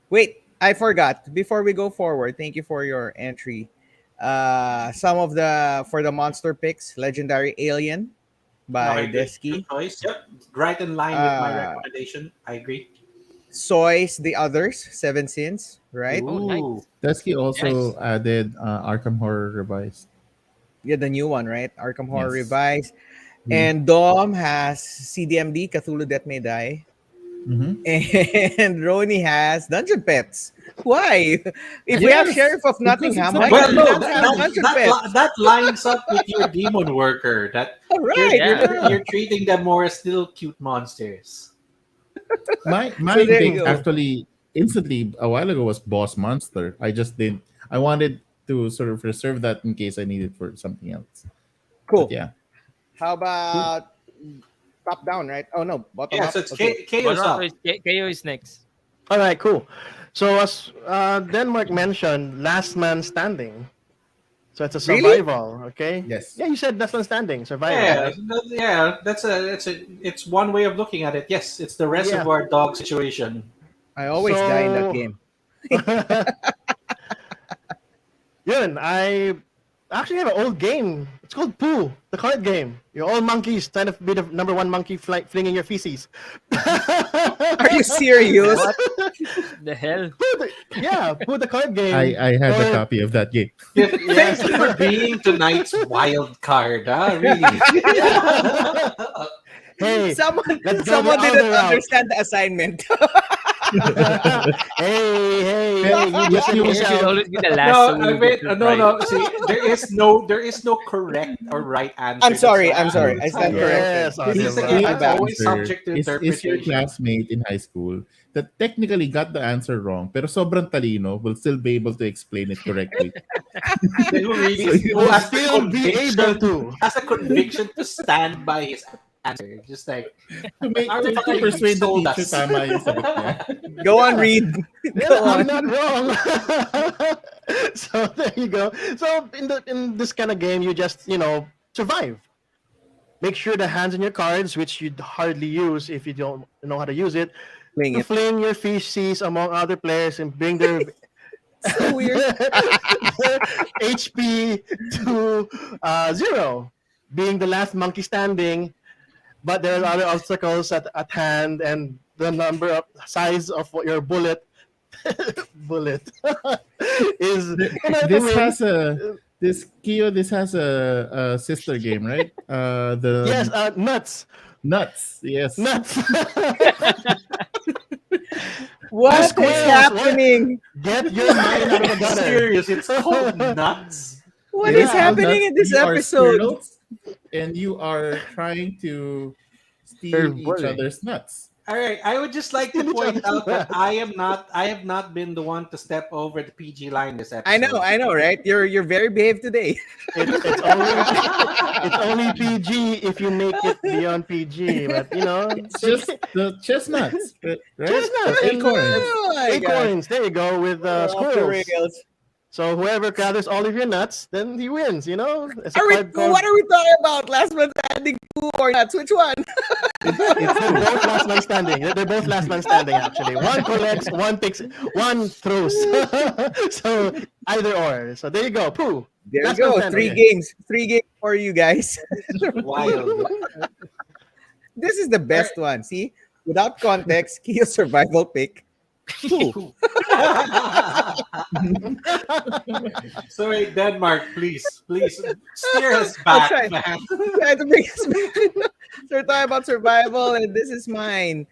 Wait, I forgot. Before we go forward, thank you for your entry. Some of the for the monster picks, Legendary Alien by Okay, good Desky. choice. Yep, right in line with my Uh recommendation. I agree. Soy's The Others, Seven Sins, right? Oh, nice, Ooh, Desky nice. also added Arkham Horror Revised. Yeah, the new one, right? Arkham Horror Yes. Revised. Mhm. And Dom has CDMD, Cthulhu Death May Die. Mhm. And Roni has Dungeon Pets. Why? If we have Yes, Sheriff of because it's Nottingham, a why Well, can we magic no, not that have that system. Dungeon that, Pets? that lines up with your demon worker. That All you're right. you're Yeah. you're treating them more as little cute monsters. So My there you pick go. actually instantly a while ago was Boss Monster. I just didn't. I wanted to sort of reserve that in case I need it for something else. But Cool. yeah, How cool. about top down, right? Oh no, bottom Yeah, so up. it's Okay. chaos Bottom up. is KO is next. All right, cool. So as Denmark mentioned, last man standing. So it's a Really? survival, okay? Yes. Yeah, you said last man standing, survival, Yeah, right? it's one way of looking at it. Yes, it's the Yeah. reservoir dog situation. I always die in that So game. yun, I actually have an old game. It's called Pooh, the card game. You're all monkeys trying to be the number one monkey flinging your feces. Are you serious? What the hell? Yeah, Pooh, the card game. I had a Or copy of that game. yes. Thank you for being tonight's wild card. Really. Hey, Someone let's go the someone didn't other route. understand the assignment. Hey, you You, just you, You finish should out. always be the last, No, so I you'll get mean, no, surprised. no. See, there is no correct or right answer. I'm That's sorry. why I'm I sorry. have I stand decided. Yes, corrected. This the, is awesome. again the My real bad. always answer subject to is your interpretation. classmate in high school that technically got the answer wrong, pero sobrang talino will still be able to explain it correctly. Who So really you who Will just has the still be able conviction to. to stand by his answer. Just like, all to right, you persuade the sold teacher us. tama yung sagot niya. Go on, Yeah. read. Yeah, Go I'm on. not wrong. So there you go. So in this kind of game, you just survive. Make sure the hands on your cards, which you hardly use if you don't know how to use it, Wing to it. fling your feces among other players and bring their So weird. their HP to 0, being the last monkey standing. But there are other obstacles at hand, and the number of size of what your bullet is to This win. has a this Kyo. This has a sister game, right? Yes, The nuts, nuts. Yes. nuts. What is Squirrels, what? happening? Get your mind out of the gutter. Serious, it's called nuts. What It is is Yeah. called happening nuts. in this You are episode? squirrels, and you are trying to steal Serve each bully. other's nuts. All right, I would just like to Steal each point other's out that nuts. I have not been the one to step over the PG line this I episode. know, right? You're very behaved today. It's only PG if you make it beyond PG, but It's just the chestnuts, right? chestnuts Or and acorns. Oh my gosh. acorns. There you go with We're off the squirrels. rails. So whoever gathers all of your nuts, then he wins. It's a Are we, card called. what are we talking about? Last man standing, Pooh or nuts? Which one? It's They're both last man standing. They're both last man standing. Actually, one collects, one picks, one throws. So either or. So there you go. Pooh. There you Last man go. standing. Three games for you guys. Wild. This is the best one. See, without context, key survival pick. Pooh. Sorry, Denmark, please steer us I'll back, try. man. Try to bring us back. So we're talking about survival, and this is mine.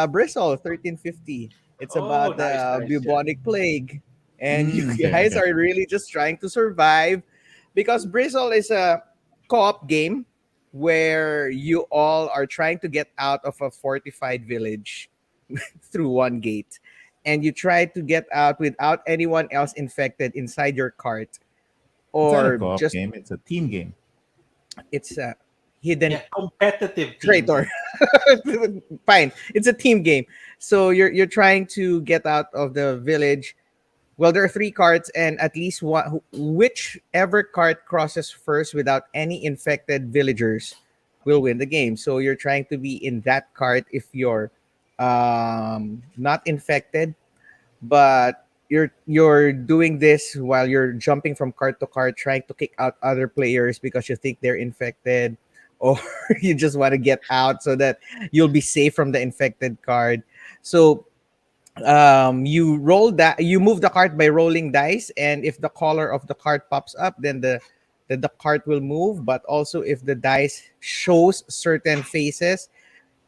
Bristle 1350. It's Oh, about the nice, yeah. bubonic plague, and you Okay, guys okay. are really just trying to survive because Bristle is a co-op game where you all are trying to get out of a fortified village through one gate, and you try to get out without anyone else infected inside your cart, It's not a or co-op just game. It's a team game. it's a hidden Yeah, competitive team. traitor. Fine, it's a team game. So you're trying to get out of the village. Well, there are three carts, and at least one, whichever cart crosses first without any infected villagers will win the game. So you're trying to be in that cart if you're not infected, but you're doing this while you're jumping from cart to cart, trying to kick out other players because you think they're infected, or you just want to get out so that you'll be safe from the infected card. So you move the cart by rolling dice, and if the color of the cart pops up, then that the cart will move, but also if the dice shows certain faces,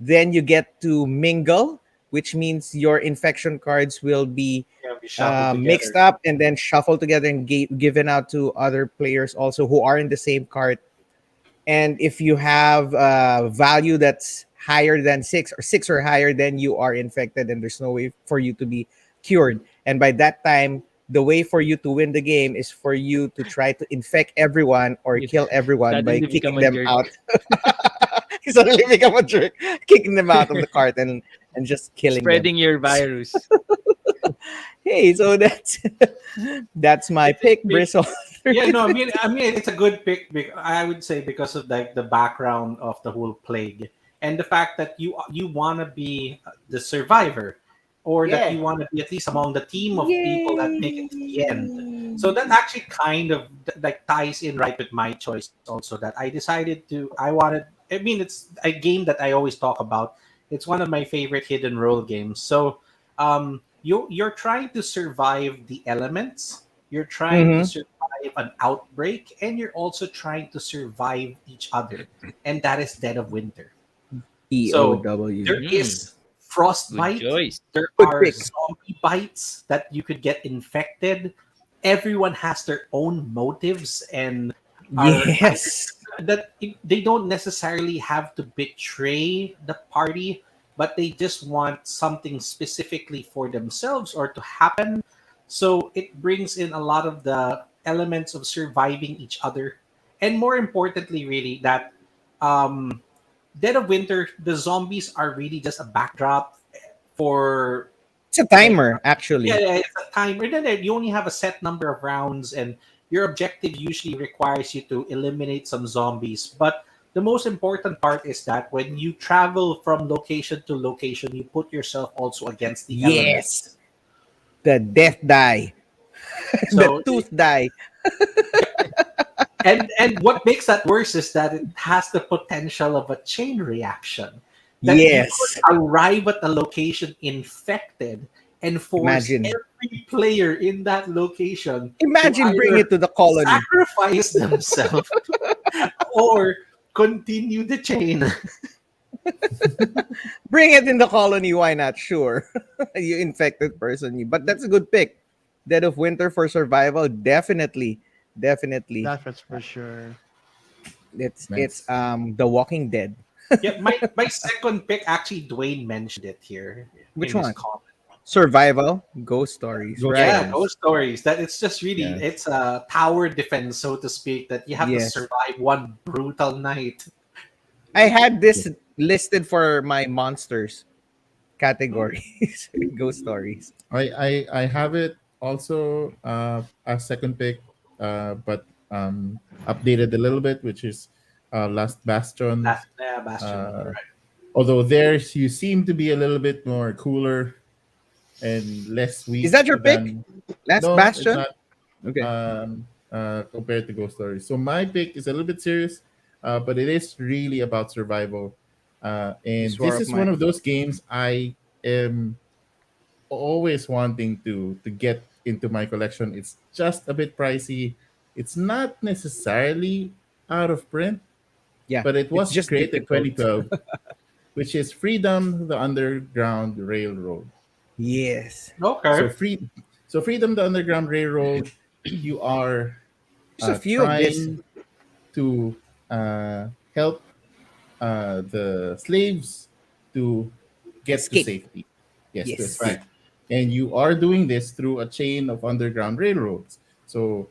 then you get to mingle, which means your infection cards will be Yeah, we shuffle mixed together. up and then shuffled together and given out to other players also who are in the same cart. And if you have a value that's higher than six or six or higher, then you are infected and there's no way for you to be cured. And by that time, the way for you to win the game is for you to try to infect everyone or You kill everyone by suddenly become kicking a them jerk, out. You suddenly become a jerk, kicking them out of the cart and just killing them. spreading your virus. Hey, so that's that's my It's pick, Bristle. Yeah, no, I mean, it's a good pick. I would say because of like the background of the whole plague and the fact that you want to be the survivor, or that Yeah. you want to be at least among the team of people that make it to the end. So that Yay. actually kind of like ties in right with my choice also. That I decided to I wanted. I mean, it's a game that I always talk about. It's one of my favorite hidden role games. So, you're trying to survive the elements. You're trying to Mm-hmm. survive an outbreak, and you're also trying to survive each other, and that is Dead of Winter. So EOW. there Mm, is good frostbite, choice. there Good are pick. zombie bites that you could get infected. Everyone has their own motives and are either Yes. they don't necessarily have to betray the party, but they just want something specifically for themselves or to happen. So it brings in a lot of the elements of surviving each other, and more importantly, really that um, Dead of Winter, the zombies are really just a backdrop for It's a like timer, actually. yeah, it's a timer. And then you only have a set number of rounds, and your objective usually requires you to eliminate some zombies. But the most important part is that when you travel from location to location, you put yourself also against the Yes. elements. The death die. The So tooth die. and what makes that worse is that it has the potential of a chain reaction, that you could Yes. arrive at a location infected and force Imagine. every player in that location to Imagine bring either it to the colony. sacrifice themselves or continue the chain. Bring it in the colony. Why not? Sure. You infected person. But that's a good pick. Dead of Winter for survival. Definitely. Definitely. That's for sure. It's Nice. The Walking Dead. Yeah, my second pick, actually Dwayne mentioned it here Which in his one? comment. Survival. Ghost stories. Ghost Right. Yeah, stories. ghost stories. That it's just really Yes. it's a tower defense, so to speak, that you have to Yes. survive one brutal night. I had this listed for my monsters categories. Ghost stories. I have it also as second pick, but updated a little bit, which is Last Bastion. Last, yeah, Bastion. Uh, You're right. Although there you seem to be a little bit more cooler and less Is weak that your pick? than Last no, it's Bastion? not Okay. compared to Ghost Stories. So my pick is a little bit serious, but it is really about survival. And This war this of is one mine. of those games I am always wanting to get into my collection. It's just a bit pricey. It's not necessarily out of print, Yeah. but it It's was just created difficult. 2012, which is Freedom the Underground Railroad. Yes. Okay. So free so Freedom the Underground Railroad, you are There's a few of this. trying to help the slaves to get to Escape. safety. Yes, to Yes. Right. escape. And you are doing this through a chain of underground railroads. So,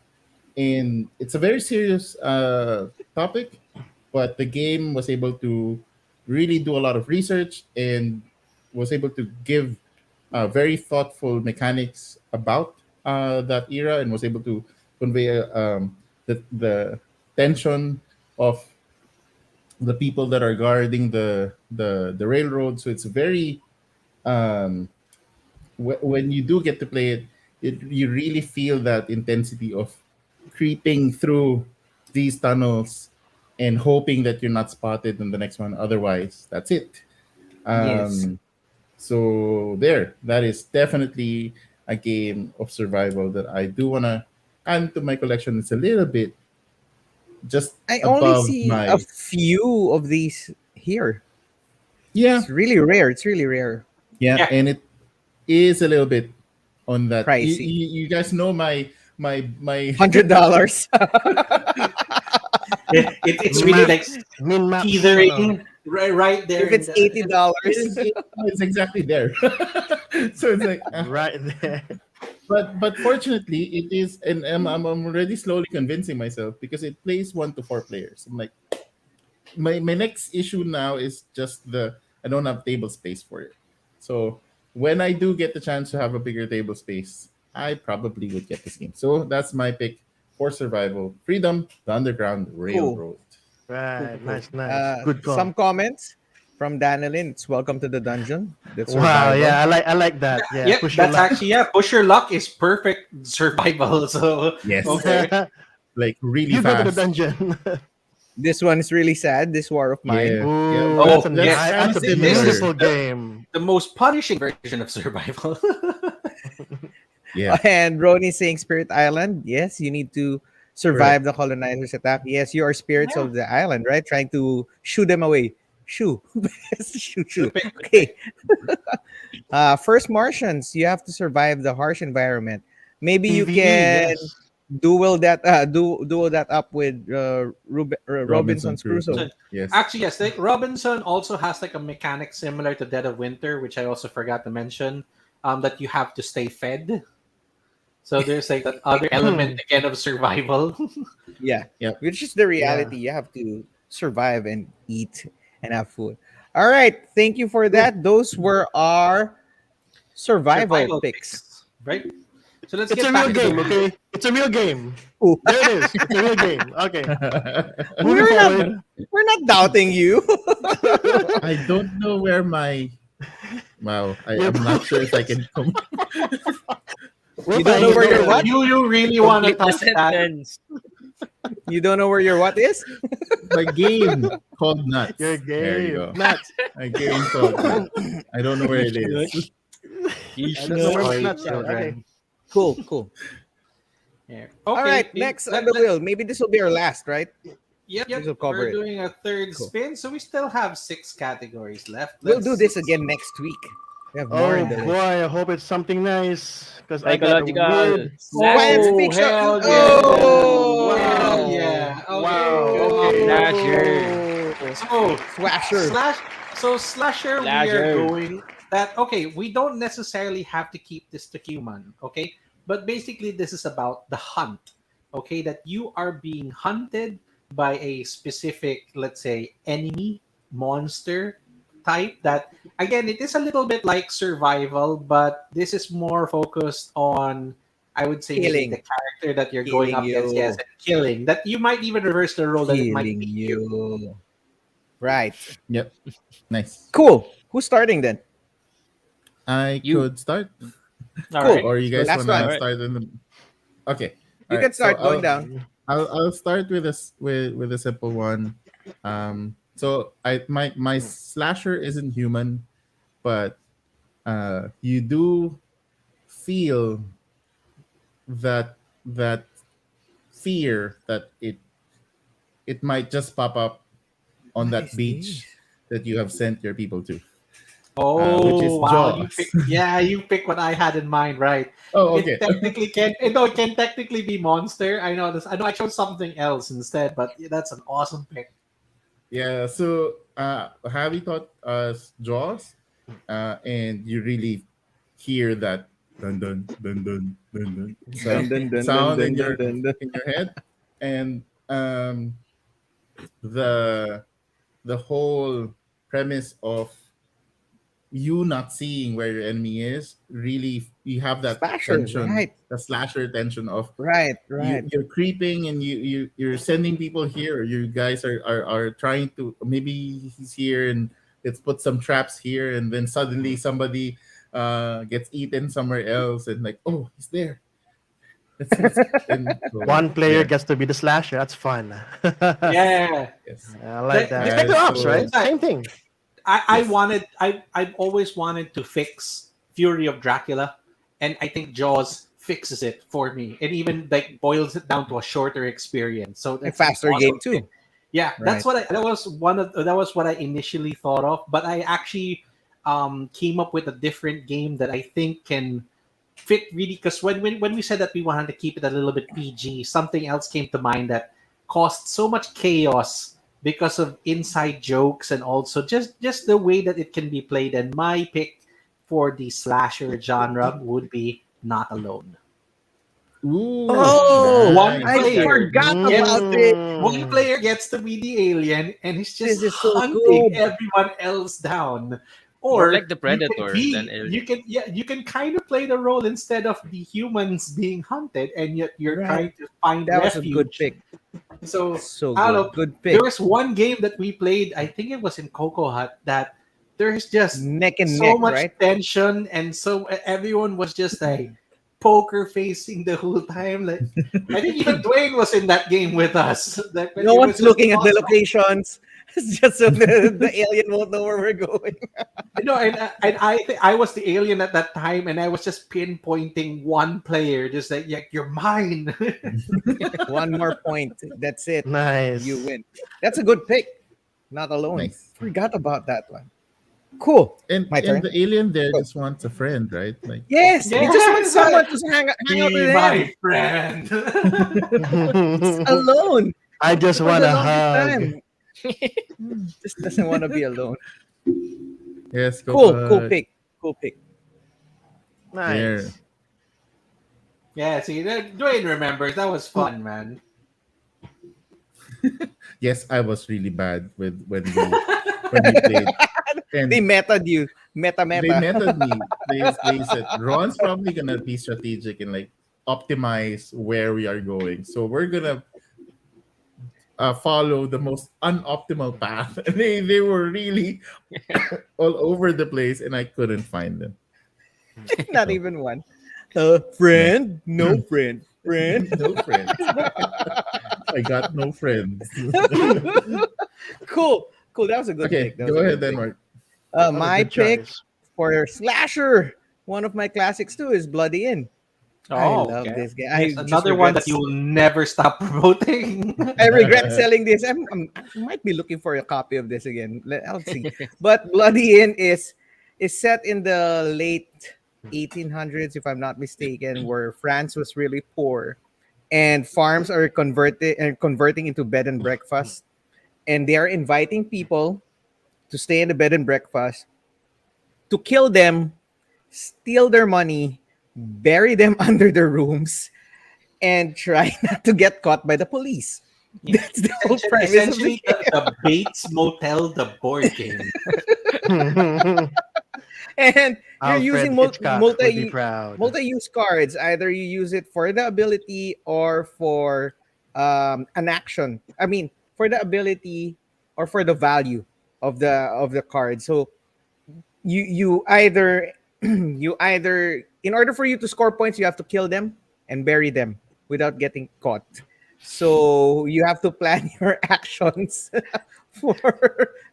and it's a very serious topic, but the game was able to really do a lot of research and was able to give very thoughtful mechanics about that era and was able to convey the tension of the people that are guarding the railroad. So it's very um, when you do get to play it, you really feel that intensity of creeping through these tunnels and hoping that you're not spotted in the next one. Otherwise, that's it. Yes. Um, so there, that is definitely a game of survival that I do wanna add to my collection. It's a little bit just I only above see a my few of these here. yeah, It's really rare. It's really rare. yeah, Yeah. and it is a little bit on that. Pricey. You guys know my $100. It's really like Maps, min maps. Ano. teetering right there If in it's the. $80. it's exactly there. So it's like, Right there. but fortunately, it is, and I'm already slowly convincing myself because it plays 1 to 4 players. I'm like, my next issue now is just the I don't have table space for it. So when I do get the chance to have a bigger table space, I probably would get this game. So that's my pick for survival: Freedom, the Underground Cool. Railroad. Right. Nice, nice. Good Some call. comments from Danilin. It's welcome to the dungeon. That's Wow. survival. Yeah, I like that. Yeah. Yeah, Push your that's luck. actually push your luck is perfect survival. So Yes, okay. like really You go to the fast. dungeon. This one is really sad. This War of Mine. Yeah, yeah. Ooh, But Oh, that's yeah. kind that's a of This similar. is beautiful game. the most punishing version of survival. Yeah, And Ronnie saying Spirit Island. Yes, you need to survive the colonizers' attack. Yes, you are spirits Yeah. of the island, right? Trying to shoo them away. Shoo. Shoo, shoo. Good pick, good Okay. pick. First Martians, you have to survive the harsh environment. Maybe you PvE, can yes. duo that up with Robinson Robinson's Crusoe. Crusoe. So, Yes. actually, yes. Like Robinson also has like a mechanic similar to Dead of Winter, which I also forgot to mention. That you have to stay fed. So there's like that other element again of survival. Yeah. Yep. Which is the Yeah. reality. You have to survive and eat and have food. All right. Thank you for that. Those were our survival picks. right? So let's It's get a back real to game, the okay? It's a real game. Ooh. There it is. It's a real game. Okay. Moving We're not forward. we're not doubting you. I don't know where my wow. Your I'm not sure if I can We're You don't know fine. where Go your ahead. what? You really want to Complete the touch that? sentence. You don't know where your what is? my game called Nuts. Your There you game. go. Nuts. A game called Nuts. I don't know where it is. I don't know where Sorry, nuts are. Okay. children. Cool, cool. Yeah. All Okay. right, next on the wheel. Maybe this will be our last, right? Yep. This will cover We're it. doing a third Cool. spin, so we still have 6 categories left. We'll do this again next week. We have more Oh in the list. boy, I hope it's something nice. Because I got a Psychological weird. slasher. Science fiction. Hell yeah! Oh, Hell yeah! Okay. Wow, Okay. Slasher. So Slasher. slasher, we Slasher. are going that okay. We don't necessarily have to keep this to human, okay? But basically, this is about the hunt, okay? That you are being hunted by a specific, let's say, enemy monster type. That again, it is a little bit like survival, but this is more focused on. I would say maybe Killing. the character that you're going Killing up against, you. yes, and killing. That you might even reverse the role that it might Killing be you. you. Right. Yep. Nice. Cool. Who's starting then? I You. could start. All Cool. right. Or you guys Last wanna one. start in the okay. You All can right, start so going down. I'll start with with a simple one. So my slasher isn't human, but you do feel that fear that it might just pop up on that Nice, beach that you have sent your people to, which is Oh wow! Jaws. You pick what I had in mind, right? Oh, It okay. technically can. No, it can technically be monster. I know this. I know I chose something else instead, but that's an awesome pick. Yeah. So have you thought Jaws? And you really hear that dun dun dun dun dun dun Dun, sound, dun, dun, dun, sound dun, dun, dun, dun. in your head, and the the whole premise of you not seeing where your enemy is really you have that Slasher, tension, right. the slasher tension of Right, right. you're creeping and you're sending people here. You guys are trying to maybe he's here and let's put some traps here, and then suddenly somebody gets eaten somewhere else, and like, oh, he's there. And so, One player yeah, gets to be the slasher. That's fun. Yeah, yes. I like that. Just That- like the ops, so- right? Same thing. I've always wanted to fix Fury of Dracula, and I think Jaws fixes it for me, and even like boils it down to a shorter experience. So A that's an faster awesome game too. pick. Yeah, Right. that was what I initially thought of, but I actually came up with a different game that I think can fit really, because when we said that we wanted to keep it a little bit PG, something else came to mind that caused so much chaos because of inside jokes and also just the way that it can be played. And my pick for the slasher genre would be Not Alone. Ooh, Oh, One nice. I player forgot gets about it. one player gets to be the alien, and he's just This is so hunting good. everyone else down. More like Or the Predator than Alien. you can kind of play the role instead of the humans being hunted, and yet you're Right. trying to find That was a good refuge. pick. So So I don't good. know. Good There pick. was one game that we played. I think it was in Coco Hut, that there's just Neck and so neck, much right? tension, and so everyone was just like poker facing the whole time. Like I think even Dwayne was in that game with us. Like, No it was one's just looking at the awesome. locations. It's just so the alien won't know where we're going. No, I was the alien at that time, and I was just pinpointing one player, just like, yeah, you're mine. One more point. That's it. Nice. You win. That's a good pick. Not alone. Nice. Forgot about that one. Cool. My And turn. the alien there Go. just wants a friend, right? Like Yes, he just wants Yes, someone to hang out be with him. my friend. He's alone I just for want the a longest hug. time. Just doesn't want to be alone. yes, go Cool ahead. pick. Cool pick. There. Nice. Yeah, see, Dwayne remembers. That was fun, man. Yes, I was really bad with when we played. And They meted you. Meta they meta. meted me. They said Ron's probably gonna be strategic and like optimize where we are going. So we're gonna follow the most unoptimal path. And they were really all over the place, and I couldn't find them. Not even one. Friend? No friend. Friend? No friends. I got no friends. Cool. Cool. That was a good Okay, pick. That was go a ahead good then, pick. Mark. Oh, My good pick choice. for slasher, one of my classics too, is Bloody Inn. I Oh, love okay. this game. I It's just another one regret that you will never stop promoting. I regret selling this. I might be looking for a copy of this again. I'll see. But Bloody Inn is set in the late 1800s, if I'm not mistaken, where France was really poor, and farms are converting into bed and breakfast, and they are inviting people to stay in the bed and breakfast, to kill them, steal their money, bury them under their rooms, and try not to get caught by the police. That's the whole premise of the Essentially, game. the Bates Motel, the board game. And you're Alfred using Hitchcock would be proud. multi-use cards. Either you use it for the ability or for an action. I mean, for the ability or for the value of the card. So you either you either, in order for you to score points, you have to kill them and bury them without getting caught. So you have to plan your actions for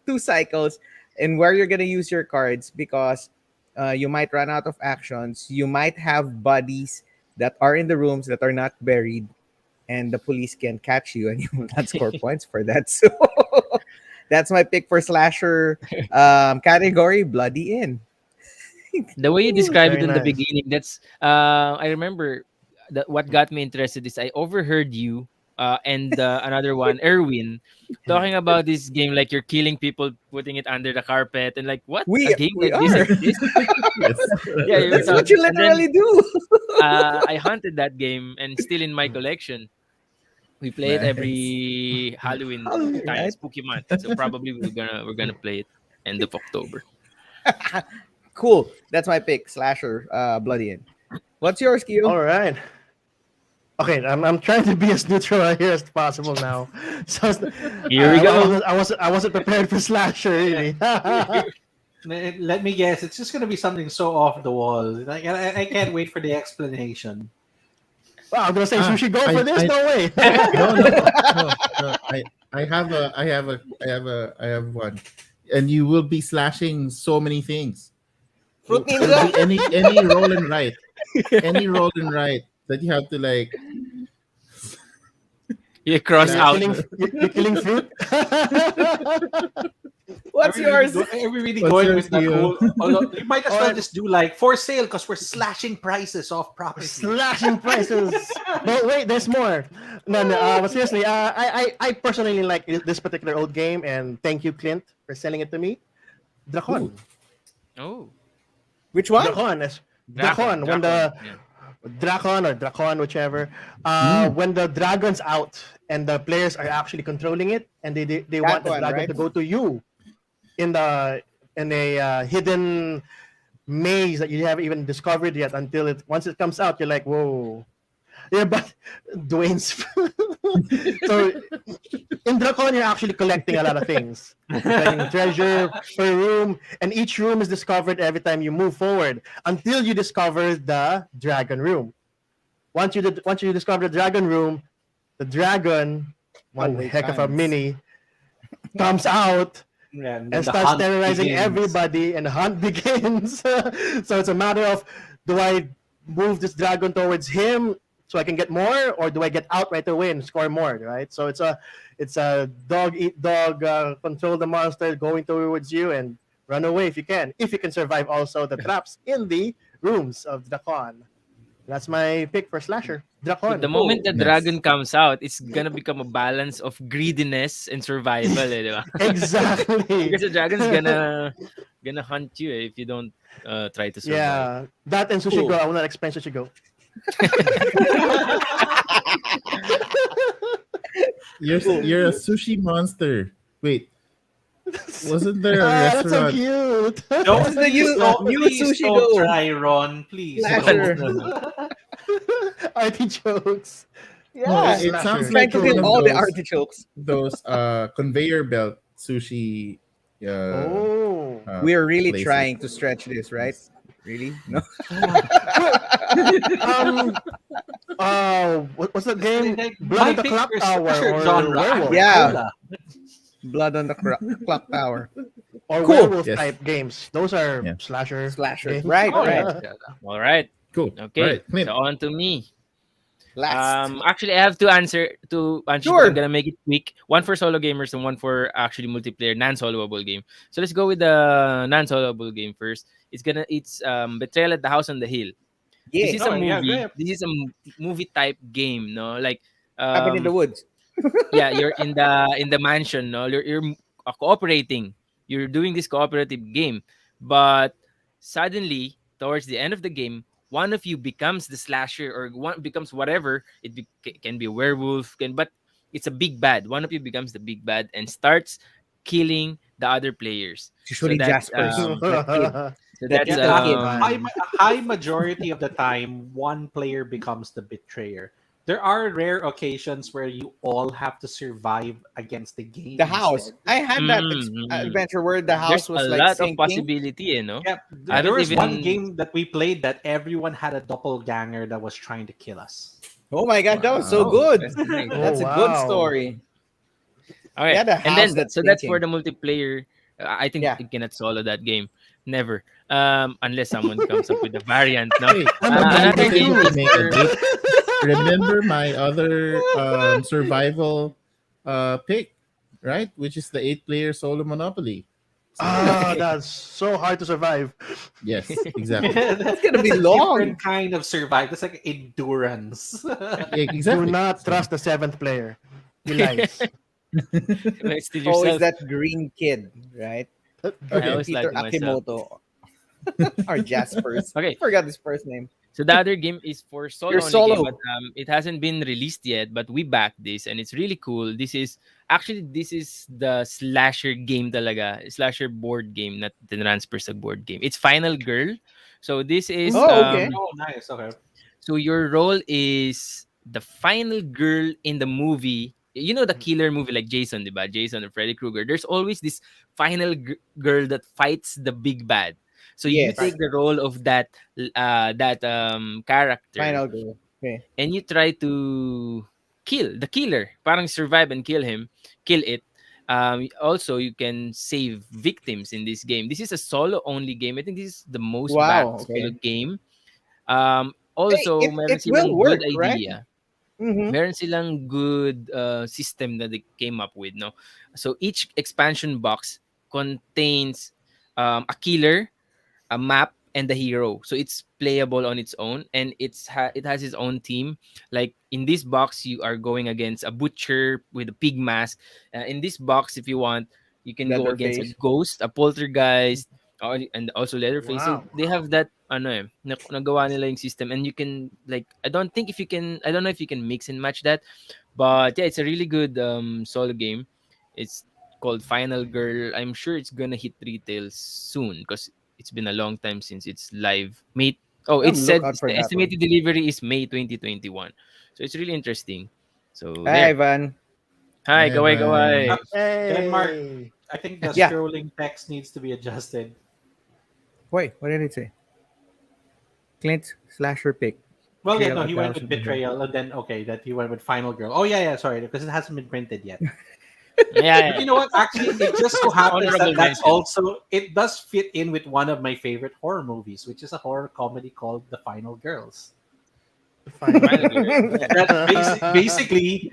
2 cycles and where you're gonna use your cards, because you might run out of actions. You might have bodies that are in the rooms that are not buried, and the police can catch you, and you will not score points for that. So that's my pick for slasher category, Bloody Inn. The way you described it Very in the nice. beginning, that's I remember that what got me interested is I overheard you and another one, Erwin, talking about this game like you're killing people, putting it under the carpet, and like what a game We like this are. exists. Yes. Yeah, you were That's what talking, you and then literally do. I hunted that game and still in my collection. We play it Nice. every Halloween Halloween, time, right? spooky month. So probably we're gonna play it end of October. Cool. That's my pick, slasher, Bloody Inn. What's yours, Kyo? All right. Okay, I'm trying to be as neutral here as possible now. So Here we go. I wasn't prepared for slasher really. Let me guess. It's just going to be something so off the wall. Like, I can't wait for the explanation. Well, I'm gonna say Ah, sushi go I- for this. I- No way. No. I have one, and you will be slashing so many things. Fruit It'll Ninja. be any roll and write. any roll and write that you have to like You cross You're slash out. killing, the, you're killing fruit. What's yours? Are we really what's going yours with to that you? whole? Although you might as well Or just do like for sale because we're slashing prices off property. slashing prices. But wait, there's more. No, no. But seriously, I personally like this particular old game, and thank you, Clint, for selling it to me. Drakon. Oh, Which one? Drakon is Drakon. Drakon when Drakon. the Yeah. Drakon or Drakon, whichever. When the dragon's out and the players are actually controlling it, and they That want the one, dragon right? to go to you in the in a hidden maze that you haven't even discovered yet until it once it comes out, you're like, whoa. Yeah, but Dwayne's so in Drakon you're actually collecting a lot of things. You're collecting treasure per room, and each room is discovered every time you move forward until you discover the dragon room. Once you discover the dragon room, the dragon, one Oh, wait, heck of a times. mini, comes out Yeah, and and then the starts hunt terrorizing begins. everybody, and the hunt begins. So it's a matter of, do I move this dragon towards him so I can get more, or do I get out right away and score more? Right. So it's a dog eat dog, control the monster going towards you and run away if you can survive also the traps in the rooms of Drakon. That's my pick for slasher. So the Drakon. moment the Nice. dragon comes out, it's gonna become a balance of greediness and survival, di ba? Exactly. Because the dragon's gonna hunt you if you don't try to survive. Yeah, that and Sushi Go. Cool. I will not explain Sushi Go. You're a sushi monster. Wait, wasn't there a That's so restaurant? cute. Don't the new please sushi don't go. try, Ron. Please Slasher. don't. Artichokes. No, Yeah. it sounds Slasher. Trying like to one kill of all the artichokes. those conveyor belt sushi uh, Oh. We're really places. trying to stretch this, right? Yes. Really? No. Um. What's the game? Like, Blood my of the pick Clock for Tower slasher or genre, werewolf Yeah. Agricola. Blood on the clock tower. or Cool. werewolf Yes. type games. Those are Yeah. slasher Slasher. games. Right, Oh right. yeah. All right. Cool. All Okay. right, Clint. So on to me. Last. Actually, I have to answer, but Sure. I'm gonna make it quick. One for solo gamers and one for actually multiplayer, non-soloable game. So let's go with the non-soloable game first. It's Betrayal at the House on the Hill. This Yeah. is a Oh yeah, movie. great. This is a movie type game, no? Like Cabin in the woods. yeah, you're in the mansion, no? You're cooperating. You're doing this cooperative game, but suddenly towards the end of the game, one of you becomes the slasher or one becomes whatever. Can be a werewolf, but it's a big bad. One of you becomes the big bad and starts killing the other players. So Usually that's Jaspers. um That kid. so That that's Yeah, little kid. a high majority of the time, one player becomes the betrayer. There are rare occasions where you all have to survive against the game. The house. instead. I had that mm. adventure where the house There's was a like lot of sinking. possibility, no? Yeah, I there haven't was one even game that we played that everyone had a doppelganger that was trying to kill us. Oh my god, that was so Wow. good. that's nice. Oh, That's a good wow. story. Okay, Yeah, the and house then that's so that's for sinking. the multiplayer. I think Yeah. you cannot solo that game, never. Unless someone comes up with a variant. No, Hey, I'm another about game to is make a for date. Remember my other survival pick, right? Which is the 8-player solo Monopoly. So, Ah, that's so hard to survive. yes, exactly. That's gonna be a long. different kind of survival. That's like endurance. Yeah, Do exactly. not So, trust the seventh player. He lies. still Oh, yourself. is that green kid, right? I okay. always lie Peter to myself. Akimoto or Jaspers. Okay, Forgot his first name. so the other game is for You're solo only game, solo. but it hasn't been released yet. But we back this, and it's really cool. This is the slasher game talaga, slasher board game, not the Transpersag board game. It's Final Girl. So this is Oh, okay. Oh, nice. Okay. so your role is the final girl in the movie. You know the killer movie like Jason, diba? Jason or Freddy Krueger. There's always this final girl that fights the big bad. So you Yes. take the role of that character Final girl. Okay. and you try to kill the killer. Parang survive and kill it. Also, you can save victims in this game. This is a solo only game. I think this is the most Wow, backed solo okay. game. Hey, also meron it will silang good work, right? idea. Mm-hmm. Meron silang good system that they came up with, no? So each expansion box contains a killer, a map, and the hero. So it's playable on its own, and it has its own team. Like in this box, you are going against a butcher with a pig mask. In this box, if you want, you can go against a Leatherface. ghost, a poltergeist, and also Leatherface. So Wow. they have that ano nagawa nila yung system, and you can like I don't know if you can mix and match that, but yeah, it's a really good solo game. It's called Final Girl. I'm sure it's gonna hit retail soon because it's been a long time since it's live. May it I'll look said out for the that one. estimated delivery is May 2021. So it's really interesting. So Hi, there. Ivan. Hi, kawai Evan. Uh, kawai. Denmark, Hey. I think the Yeah. scrolling text needs to be adjusted. Wait, what did it say? Clint slasher pick. Well, yeah, Trail no, a he went with thousand. betrayal, and then okay, that he went with final girl. Oh yeah, yeah, sorry, because it hasn't been printed yet. Yeah, yeah, But you yeah. know what? Actually, it just so happens Honorable that that's mention. also it does fit in with one of my favorite horror movies, which is a horror comedy called The Final Girls. Final Final girl. Girl. Yeah. That basically,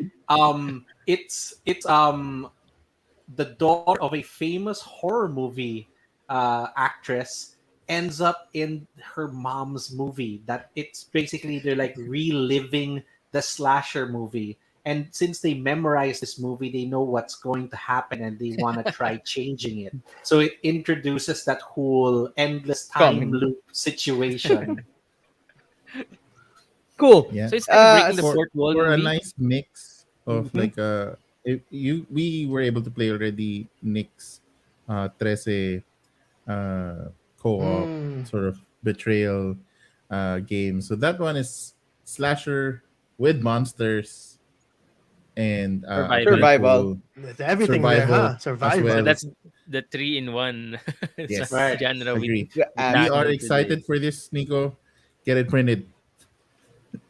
it's the daughter of a famous horror movie actress ends up in her mom's movie. That it's basically they're like reliving the slasher movie. And since they memorize this movie, they know what's going to happen and they want to try changing it. So it introduces that whole endless time Comedy. loop situation. Cool. Yeah. So it's like breaking the For fourth wall for a movie. nice mix of Mhm. like if you we were able to play already Nick's 13 co-op Mm. sort of betrayal game. So that one is slasher with monsters and a very Survival. Survival. cool There's everything there, survival huh? as So well. Survival. that's the three in one Yes, Right. genre agree. You we add We are tackled today. excited for this, Nico. Get it printed.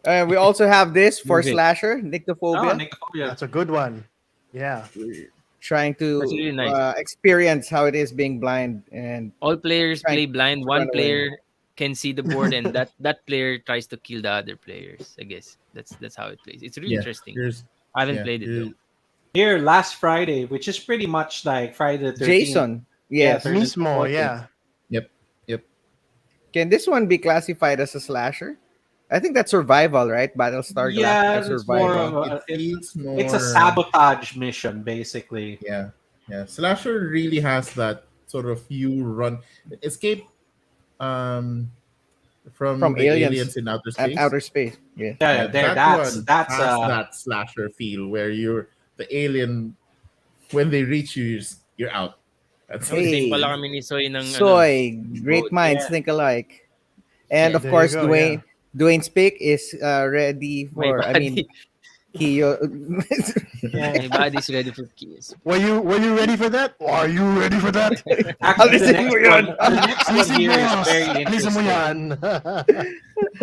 We also have this for Move it. slasher, Oh, Nyctophobia. Nicophobia. That's a good one. Yeah. We're trying That's to really nice. experience how it is being blind and All players trying play blind. to run One away. player can see the board, and that player tries to kill the other players. I guess that's how it plays. It's really Yeah, interesting. here's I haven't yeah, played it though. here, Here last Friday, which is pretty much like Friday the 13th. Jason, Yeah, yes. turned into the Mismo, 14th. yeah. yep, yep. Can this one be classified as a slasher? I think that's survival, right? Battlestar Yeah, Galactica it's more of survival. It a feels it's a more sabotage mission basically. yeah, yeah. Slasher really has that sort of you run escape um from From the aliens aliens in outer at space. outer space. Yeah. Yeah, yeah, Yeah, there. that one That's has that slasher feel where you're the alien when they reach you, you're out. That's Oh, it. same Hey, pala kami ni Soy ng ano, Soy, great boat. minds yeah. think alike. And Yeah, of There you course, go, yeah. Dwayne's pick is ready my for. I mean, body, he. Yeah. my body's ready for kiss. Were you ready for that? Are you ready for that? Actually, Alisin mo yun. the next one Alisin here mo, is boss. very Alisin mo interesting. yan.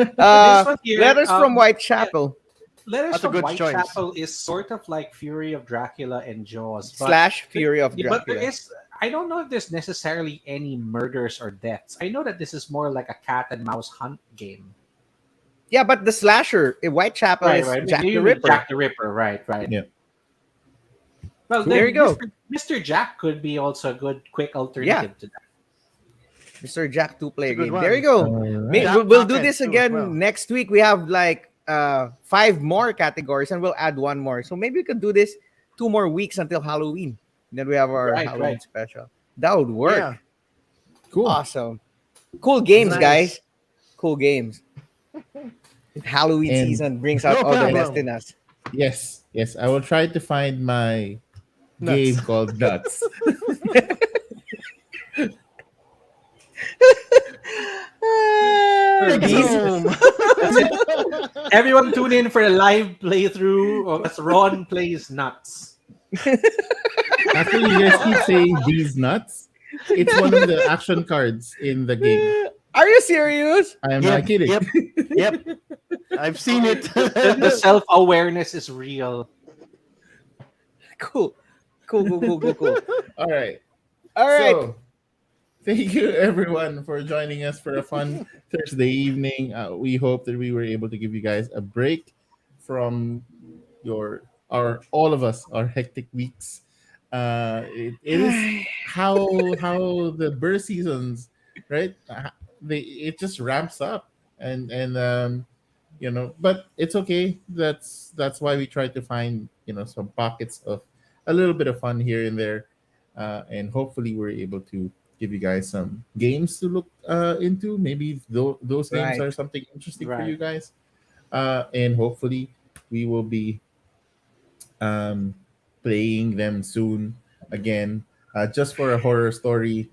This one here, Letters from yeah, Whitechapel Letters That's a from good choice. Whitechapel is sort of like Fury of Dracula and Jaws, slash Fury of but there Dracula. is I don't know if there's necessarily any murders or deaths. I know that this is more like a cat and mouse hunt game. Yeah, but the slasher in Whitechapel Right, is right. Jack You the mean Ripper. Jack the Ripper, right, right. Yeah. Well, There then you go. Mr. Jack could be also a good, quick alternative to that. Mr. Jack two-player It's a good game. There you one. go. Alright. We'll do Jack this too as again well. next week. We have like 5 more categories and we'll add one more. So maybe we could do this 2 more weeks until Halloween. Then we have our Right, Halloween right. special. That would work. Yeah. Cool. Awesome. Cool games, Nice. guys. Cool games. Halloween And- season brings out No all the problem. best in us. Yes, yes. I will try to find my Nuts. game called Nuts. Take These- us home. That's it. Everyone tune in for a live playthrough of Ron Plays Nuts. Actually, you guys keep saying these nuts. It's one of the action cards in the game. Are you serious? I am Yep, not kidding. Yep. Yep. I've seen it. The self-awareness is real. Cool. Cool. All right. All right. So, Thank you, everyone, for joining us for a fun Thursday evening. We hope that we were able to give you guys a break from your our all of us our hectic weeks. It is how the birth seasons, right? It just ramps up, and but it's okay. That's why we try to find some pockets of a little bit of fun here and there, and hopefully we're able to give you guys some games to look into. Maybe those games Right. are something interesting for Right. you guys, and hopefully we will be um, playing them soon again. Just for a horror story,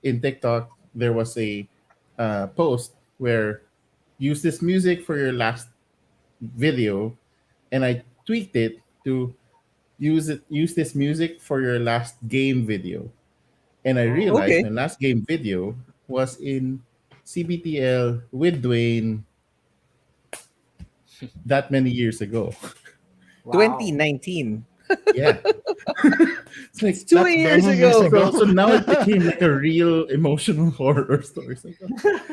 in TikTok there was a post where use this music for your last video, and I tweaked it to use this music for your last game video, and I Oh. realized Okay. my last game video was in CBTL with Dwayne that many years ago. Wow. 2019. Yeah, it's It's like two that's years Many years ago. so ago. so now it became like a real emotional horror story. It's like, This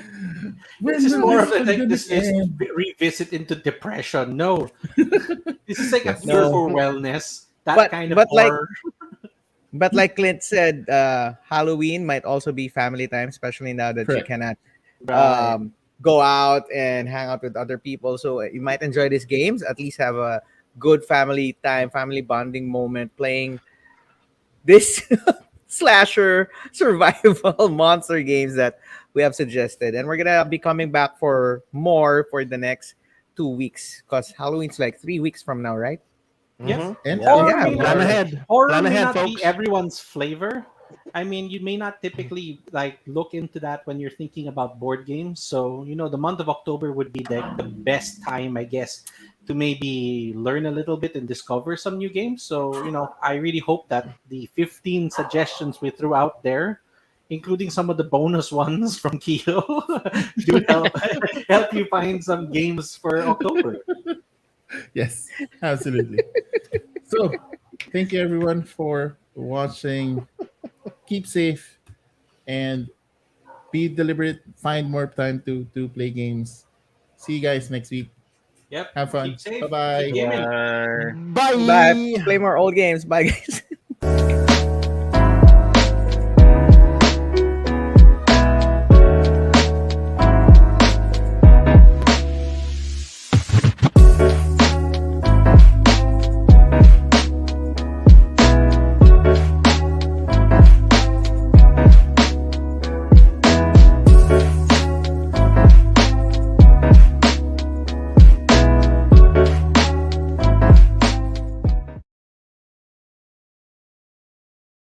when is will more of this a, like this pandemic is end? revisit into depression. No, this is like a Yes, cure No. for wellness. That But kind of but like horror. but like Clint said, Halloween might also be family time, especially now that you correct. cannot Right. go out and hang out with other people. So you might enjoy these games. At least have a good family time, family bonding moment playing this slasher survival monster games that we have suggested. And we're gonna be coming back for more for the next 2 weeks because Halloween's like 3 weeks from now, right? Yep. Hmm. And Yeah. Horror Yeah, may we not Plan are. ahead. horror Plan may ahead, not be folks. everyone's flavor. I mean, you may not typically like look into that when you're thinking about board games. So, the month of October would be the best time, I guess, to maybe learn a little bit and discover some new games. So, I really hope that the 15 suggestions we threw out there, including some of the bonus ones from Kilo, do help you find some games for October. yes, absolutely. So, thank you everyone for watching. Keep safe and be deliberate. Find more time to play games. See you guys next week. Yep. Have fun. Keep safe. Bye Keep bye. gaming. Bye. Bye. Bye. Play more old games. Bye, guys.